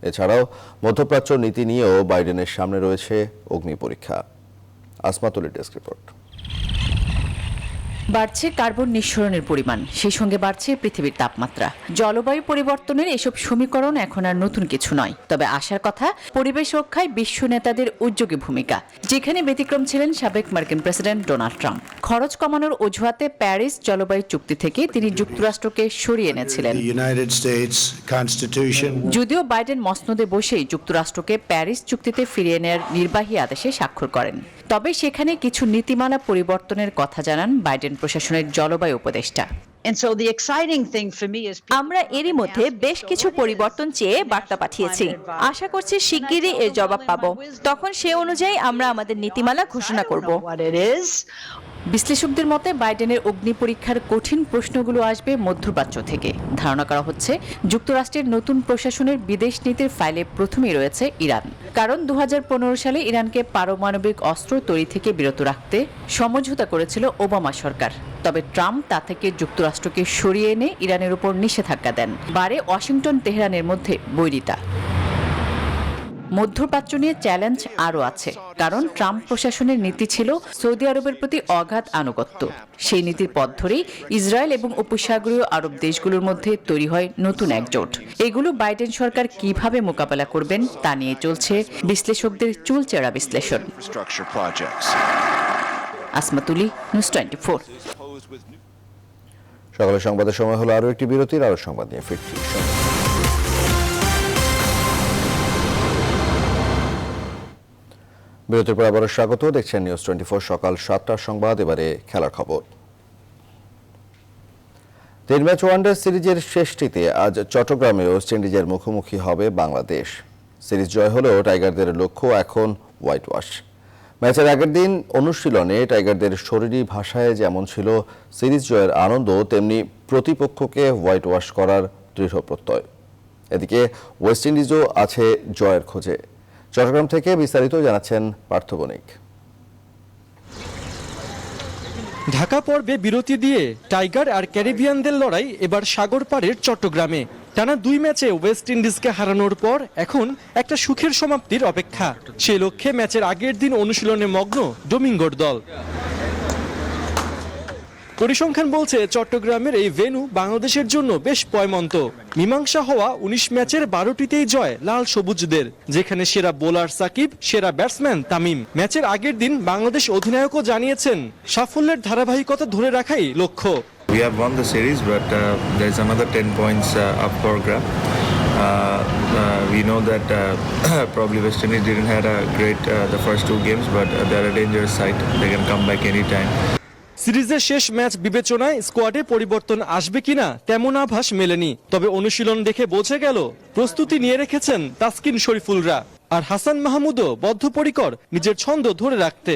এছাড়াও মধ্যপ্রাচ্য নীতি নিয়েও বাইডেনের সামনে রয়েছে অগ্নি পরীক্ষা। আসমাতুলের ডেস্ক রিপোর্ট। বাড়ছে কার্বন নিঃসরণের পরিমাণ, সেই সঙ্গে বাড়ছে পৃথিবীর তাপমাত্রা। জলবায়ু পরিবর্তনের এসব সমীকরণ এখন আর নতুন কিছু নয়। তবে আশার কথা, পরিবেশ রক্ষায় বিশ্ব নেতাদের উদ্যোগী ভূমিকা, যেখানে ব্যতিক্রম ছিলেন সাবেক মার্কিন প্রেসিডেন্ট ডোনাল্ড ট্রাম্প। খরচ কমানোর অজুহাতে প্যারিস জলবায়ু চুক্তি থেকে তিনি যুক্তরাষ্ট্রকে সরিয়ে এনেছিলেন। যদিও বাইডেন মসনদে বসেই যুক্তরাষ্ট্রকে প্যারিস চুক্তিতে ফিরিয়ে নেওয়ার নির্বাহী আদেশে স্বাক্ষর করেন। তবে সেখানে কিছু নীতিমালা পরিবর্তনের কথা জানান বাইডেন প্রশাসনের জলবায়ু উপদেষ্টা। আমরা এরই মধ্যে বেশ কিছু পরিবর্তন চেয়ে বার্তা পাঠিয়েছি। আশা করছি শিগগিরই এর জবাব পাবো। তখন সে অনুযায়ী আমরা আমাদের নীতিমালা ঘোষণা করব। বিশ্লেষকদের মতে বাইডেনের অগ্নি পরীক্ষার কঠিন প্রশ্নগুলো আসবে মধ্যপ্রাচ্য থেকে। ধারণা করা হচ্ছে যুক্তরাষ্ট্রের নতুন প্রশাসনের বিদেশ নীতির ফাইলে প্রথমেই রয়েছে ইরান। কারণ 2015 সালে ইরানকে পারমাণবিক অস্ত্র তৈরি থেকে বিরত রাখতে সমঝোতা করেছিল ওবামা সরকার। তবে ট্রাম্প তা থেকে যুক্তরাষ্ট্রকে সরিয়ে এনে ইরানের উপর নিষেধাজ্ঞা দেন। বাড়ে ওয়াশিংটন তেহরানের মধ্যে বৈরিতা। মধ্যপ্রাচ্য নিয়ে চ্যালেঞ্জ আরও আছে, কারণ ট্রাম্প প্রশাসনের নীতি ছিল সৌদি আরবের প্রতি অগাধ আনুগত্য। সেই নীতির পথ ধরেই ইসরায়েল এবং উপসাগরীয় আরব দেশগুলোর মধ্যে তৈরি হয় নতুন একজোট। এগুলো বাইডেন সরকার কিভাবে মোকাবেলা করবেন তা নিয়ে চলছে বিশ্লেষকদের চুলচেরা বিশ্লেষণ। আসমাতুলি, নিউজ 24। সকালের সংবাদের সময় হলো আরও একটি বিরতির। আরও সংবাদ নিয়ে ফিরছি। বিরতির পর আবারও স্বাগত। দেখছেন নিউজ 24 সকাল 7টার সংবাদ। এবারে খেলার খবর। 3 ম্যাচ ওয়ানডে সিরিজের শেষটিতে আজ চট্টগ্রামে ওয়েস্ট ইন্ডিজের মুখোমুখি হবে বাংলাদেশ। সিরিজ জয় হলেও টাইগারদের লক্ষ্য এখন হোয়াইট ওয়াশ। ম্যাচের আগের দিন অনুশীলনে টাইগারদের শরীরী ভাষায় যেমন ছিল সিরিজ জয়ের আনন্দ, তেমনি প্রতিপক্ষকে হোয়াইট ওয়াশ করার দৃঢ় প্রত্যয়। এদিকে ওয়েস্ট ইন্ডিজও আছে জয়ের খোঁজে। চট্টগ্রাম থেকে বিস্তারিত জানাচ্ছেন পার্থ বণিক। ঢাকা পর্বে বিরতি দিয়ে টাইগার আর ক্যারিবিয়ানদের লড়াই এবার সাগর পাড়ের চট্টগ্রামে। টানা 2 ম্যাচে ওয়েস্ট ইন্ডিজকে হারানোর পর এখন একটা সুখের সমাপ্তির অপেক্ষা। সেই লক্ষ্যে ম্যাচের আগের দিন অনুশীলনে মগ্ন ডোমিঙ্গোর দল। পরিসংখ্যান বলছে চট্টগ্রামের এই ভেন্যু বাংলাদেশের জন্য বেশ পয়মন্ত। মীমাংসা হওয়া 19 ম্যাচের 12টিতেই জয় লাল সবুজদের, যেখানে সেরা বোলার সাকিব, সেরা ব্যাটসম্যান তামিম। ম্যাচের আগের দিন বাংলাদেশ অধিনায়কও জানিয়েছেন সাফল্যের ধারাবাহিকতা ধরে রাখাই লক্ষ্য। We have won the series, but there's another 10 points up for grab. We know that probably West Indies didn't have a great the first 2 games, but they're a dangerous side. They can come back anytime. সিরিজের শেষ match বিবেচনায় স্কোয়াডে পরিবর্তন আসবে কিনা তেমন আভাস মেলেনি। তবে অনুশীলন দেখে বোঝা গেল প্রস্তুতি নিয়ে রেখেছেন তাসকিন শরীফুলরা, আর হাসান মাহমুদও বদ্ধপরিকর নিজের ছন্দ ধরে রাখতে।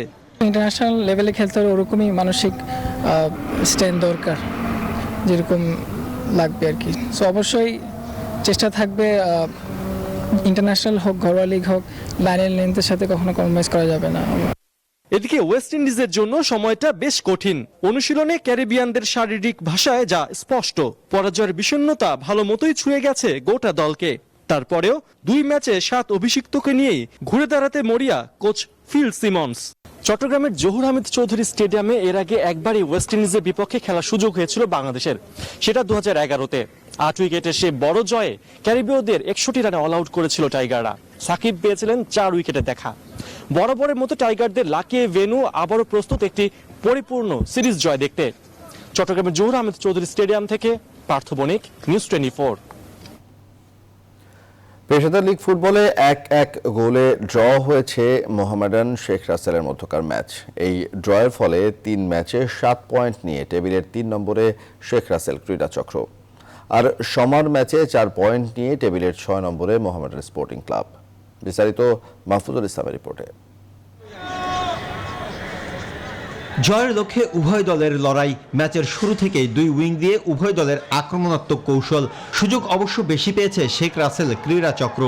ইন্টারন্যাশনাল লেভেলে খেলতে হলে ওরকমই মানসিক স্ট্রেংথ দরকার, যেরকম লাগবে আর কি। সো অবশ্যই চেষ্টা থাকবে ইন্টারন্যাশনাল হোক, ঘরোয়া লিগ হোক, লাইনের লেন্থের সাথে কখনো কম্প্রোমাইজ করা যাবে না। এদিকে ওয়েস্ট ইন্ডিজের জন্য সময়টা বেশ কঠিন। অনুশীলনে ক্যারিবিয়ানদের শারীরিক ভাষায় যা স্পষ্ট, পরাজয়ের বিষণ্ণতা ভালো মতোই ছুঁয়ে গেছে গোটা দলকে। তারপরেও 2 ম্যাচে 7 অভিষিক্তকে নিয়েই ঘুরে দাঁড়াতে মরিয়া কোচ ফিল সিমন্স। চট্টগ্রামের জহুর আহমেদ চৌধুরী স্টেডিয়ামে এর আগে একবারই ওয়েস্ট ইন্ডিজের বিপক্ষে খেলার সুযোগ হয়েছিল বাংলাদেশের, সেটা 2011-তে। 8 উইকেটে সে বড় জয়ে ক্যারিবীয়দের 61 রানে অল আউট করেছিল টাইগাররা। সাকিব পেয়েছিলেন 4 উইকেটে দেখা। বরাবরের মতো টাইগারদের লাকিয়ে ভেন্যু আবারও প্রস্তুত একটি পরিপূর্ণ সিরিজ জয় দেখতে। চট্টগ্রামের জহুর আহমেদ চৌধুরী স্টেডিয়াম থেকে পার্থ বণিক, নিউজ 24। পেশাদার লীগ ফুটবলে 1-1 গোলে ড্র হয়েছে মোহামেডান শেখ রাসেলের মধ্যকার ম্যাচ। এই ড্রয়ের ফলে 3 ম্যাচে 7 পয়েন্ট নিয়ে টেবিলের 3 নম্বরে শেখ রাসেল ক্রীড়া চক্র, আর সমান ম্যাচে 4 পয়েন্ট নিয়ে টেবিলের 6 নম্বরে মোহামেডান স্পোর্টিং ক্লাব। বিস্তারিত মাহফুজুল ইসলামের রিপোর্টে। জয়ের লক্ষ্যে উভয় দলের লড়াই। ম্যাচের শুরু থেকেই 2 উইং দিয়ে উভয় দলের আক্রমণাত্মক কৌশল। সুযোগ অবশ্য বেশি পেয়েছে শেখ রাসেল ক্রীড়া চক্র।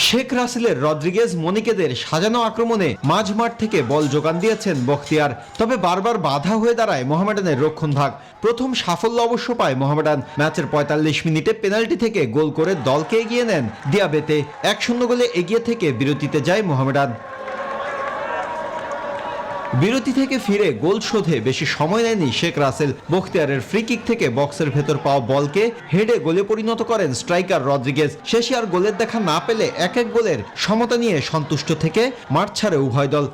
শেখ রাসেলের রদ্রিগেজ মনিকেদের সাজানো আক্রমণে মাঝমাঠ থেকে বল যোগান দিয়েছেন বখতিয়ার, তবে বারবার বাধা হয়ে দাঁড়ায় মোহামেডানের রক্ষণভাগ। প্রথম সাফল্য অবশ্য পায় মোহামেডান। ম্যাচের 45 মিনিটে পেনাল্টি থেকে গোল করে দলকে এগিয়ে নেন দিয়াবেতে। 1-0 গোলে এগিয়ে থেকে বিরতিতে যায় মোহামেডান। বিরতি থেকে ফিরে গোল শোধে বেশি সময় নেয়নি শেখ রাসেল। বখতিয়ারের ফ্রি কিক থেকে বক্সের ভেতর পাওয়া বলকে হেডে গোলে পরিণত করেন স্ট্রাইকার রদ্রিগেজ। শেষে আর গোলের দেখা না পেলে 1-1 গোলের সমতা নিয়ে সন্তুষ্ট থেকে মাঠ ছাড়ে উভয় দল।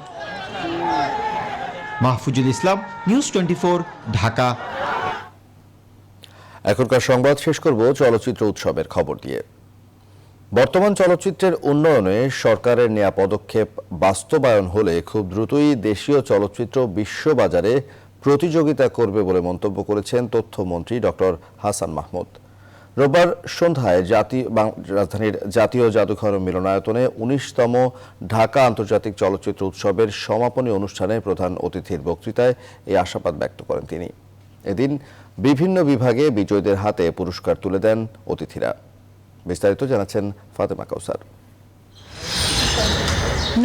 মাহফুজুল ইসলাম, নিউজ 24, ঢাকা। এখনকার সংবাদ শেষ করব চলচ্চিত্র উৎসবের খবর দিয়ে। বর্তমান চলচ্চিত্রের উন্নয়নে সরকারের নেয়া পদক্ষেপ বাস্তবায়ন হলে খুব দ্রুতই দেশীয় চলচ্চিত্র বিশ্ববাজারে প্রতিযোগিতা করবে বলে মন্তব্য করেছেন তথ্যমন্ত্রী ডক্টর হাসান মাহমুদ। রোববার সন্ধ্যায় রাজধানীর জাতীয় জাদুঘর মিলনায়তনে 19তম ঢাকা আন্তর্জাতিক চলচ্চিত্র উৎসবের সমাপনী অনুষ্ঠানে প্রধান অতিথির বক্তৃতায় এই আশাবাদ ব্যক্ত করেন তিনি। এদিন বিভিন্ন বিভাগে বিজয়ীদের হাতে পুরস্কার তুলে দেন অতিথিরা। বিস্তারিত জানাচ্ছেন ফাতেমা কাউসার।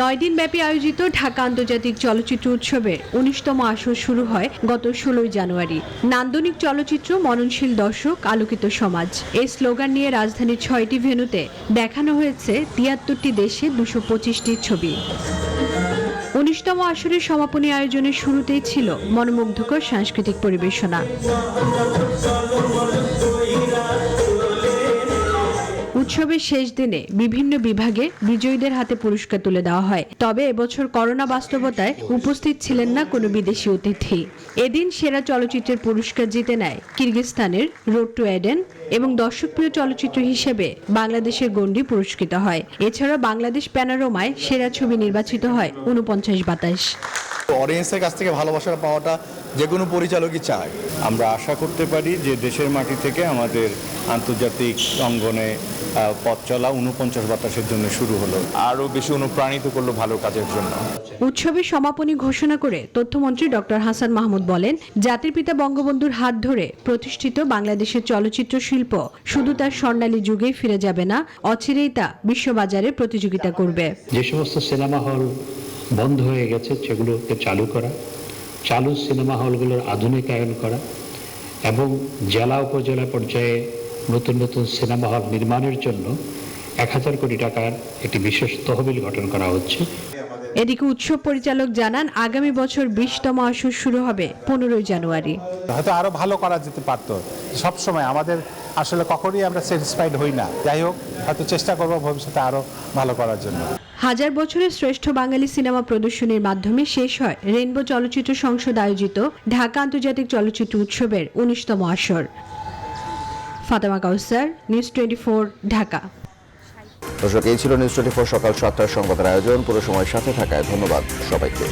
9 দিন ব্যাপী আয়োজিত ঢাকা আন্তর্জাতিক চলচ্চিত্র উৎসবের 19তম আসর শুরু হয় গত 16 জানুয়ারি। নান্দনিক চলচ্চিত্র, মননশীল দর্শক, আলোকিত সমাজ, এই স্লোগান নিয়ে রাজধানীর 6টি ভেন্যুতে দেখানো হয়েছে 73টি দেশে 225টি ছবি। 19তম আসরের সমাপনী আয়োজনের শুরুতেই ছিল মনোমুগ্ধকর সাংস্কৃতিক পরিবেশনা। উৎসবের শেষ দিনে বিভিন্ন বিভাগে বিজয়ীদের হাতে পুরস্কার তুলে দেওয়া হয়। তবে এবছর করোনা বাস্তবতায় উপস্থিত ছিলেন না কোনো বিদেশি অতিথি। এদিন সেরা চলচ্চিত্রের পুরস্কার জিতে নেয় কিরগিজস্তানের রোড টু এডেন এবং দর্শকপ্রিয় চলচ্চিত্র হিসেবে বাংলাদেশের গণ্ডি পুরস্কৃত হয়। এছাড়া বাংলাদেশ প্যানোরামায় সেরা ছবি নির্বাচিত হয় 49 বাতাস। অডিয়েন্সের কাছ থেকে ভালোবাসা পাওয়াটা যে কোনো পরিচালকই চায়। আমরা আশা করতে পারি যে দেশের মাটি থেকে আমাদের আন্তর্জাতিক অঙ্গনে পথ চলা ৪৯ বাতাসের জন্য শুরু হলো, আরও বেশি অনুপ্রাণিত করলো ভালো কাজের জন্য। উৎসবের সমাপনী ঘোষণা করে তথ্যমন্ত্রী ডক্টর হাসান মাহমুদ বলেন, জাতির পিতা বঙ্গবন্ধুর হাত ধরে প্রতিষ্ঠিত বাংলাদেশের চলচ্চিত্র শিল্প শুধু তার স্বর্ণালী যুগেই ফিরে যাবে না, অচিরেই তা বিশ্ববাজারে প্রতিযোগিতা করবে। যে সমস্ত সিনেমা হল বন্ধ হয়ে গেছে সেগুলোকে চালু করা, চালু সিনেমা হলগুলোর আধুনিকায়ন করা এবং জেলা উপজেলা পর্যায়ে নতুন নতুন সিনেমা হল নির্মাণের জন্য ১,০০০ কোটি টাকার একটি বিশেষ তহবিল গঠন করা হচ্ছে। এদিকে উৎসব পরিচালক জানান, আগামী বছর ২০তম আসর শুরু হবে ১৫ জানুয়ারি। হয়তো আরো ভালো করা যেতে পারতো, সবসময় আমাদের আসলে কখনই আমরা স্যাটিসফাইড হই না। যাই হোক, হয়তো চেষ্টা করবো ভবিষ্যতে আরো ভালো করার জন্য। হাজার বছরের শ্রেষ্ঠ বাঙালি সিনেমা প্রদর্শনীর মাধ্যমে শেষ হয় রেইনবো চলচ্চিত্র সংসদ আয়োজিত ঢাকা আন্তর্জাতিক চলচ্চিত্র উৎসবের ১৯তম আসর। ফাতেমা কাউসার, নিউজ 24, ঢাকা। দর্শক, এই ছিল নিউজ 24 সকাল ৭টার সংবাদের আয়োজন। পুরো সময় সাথে থাকায় ধন্যবাদ সবাইকে।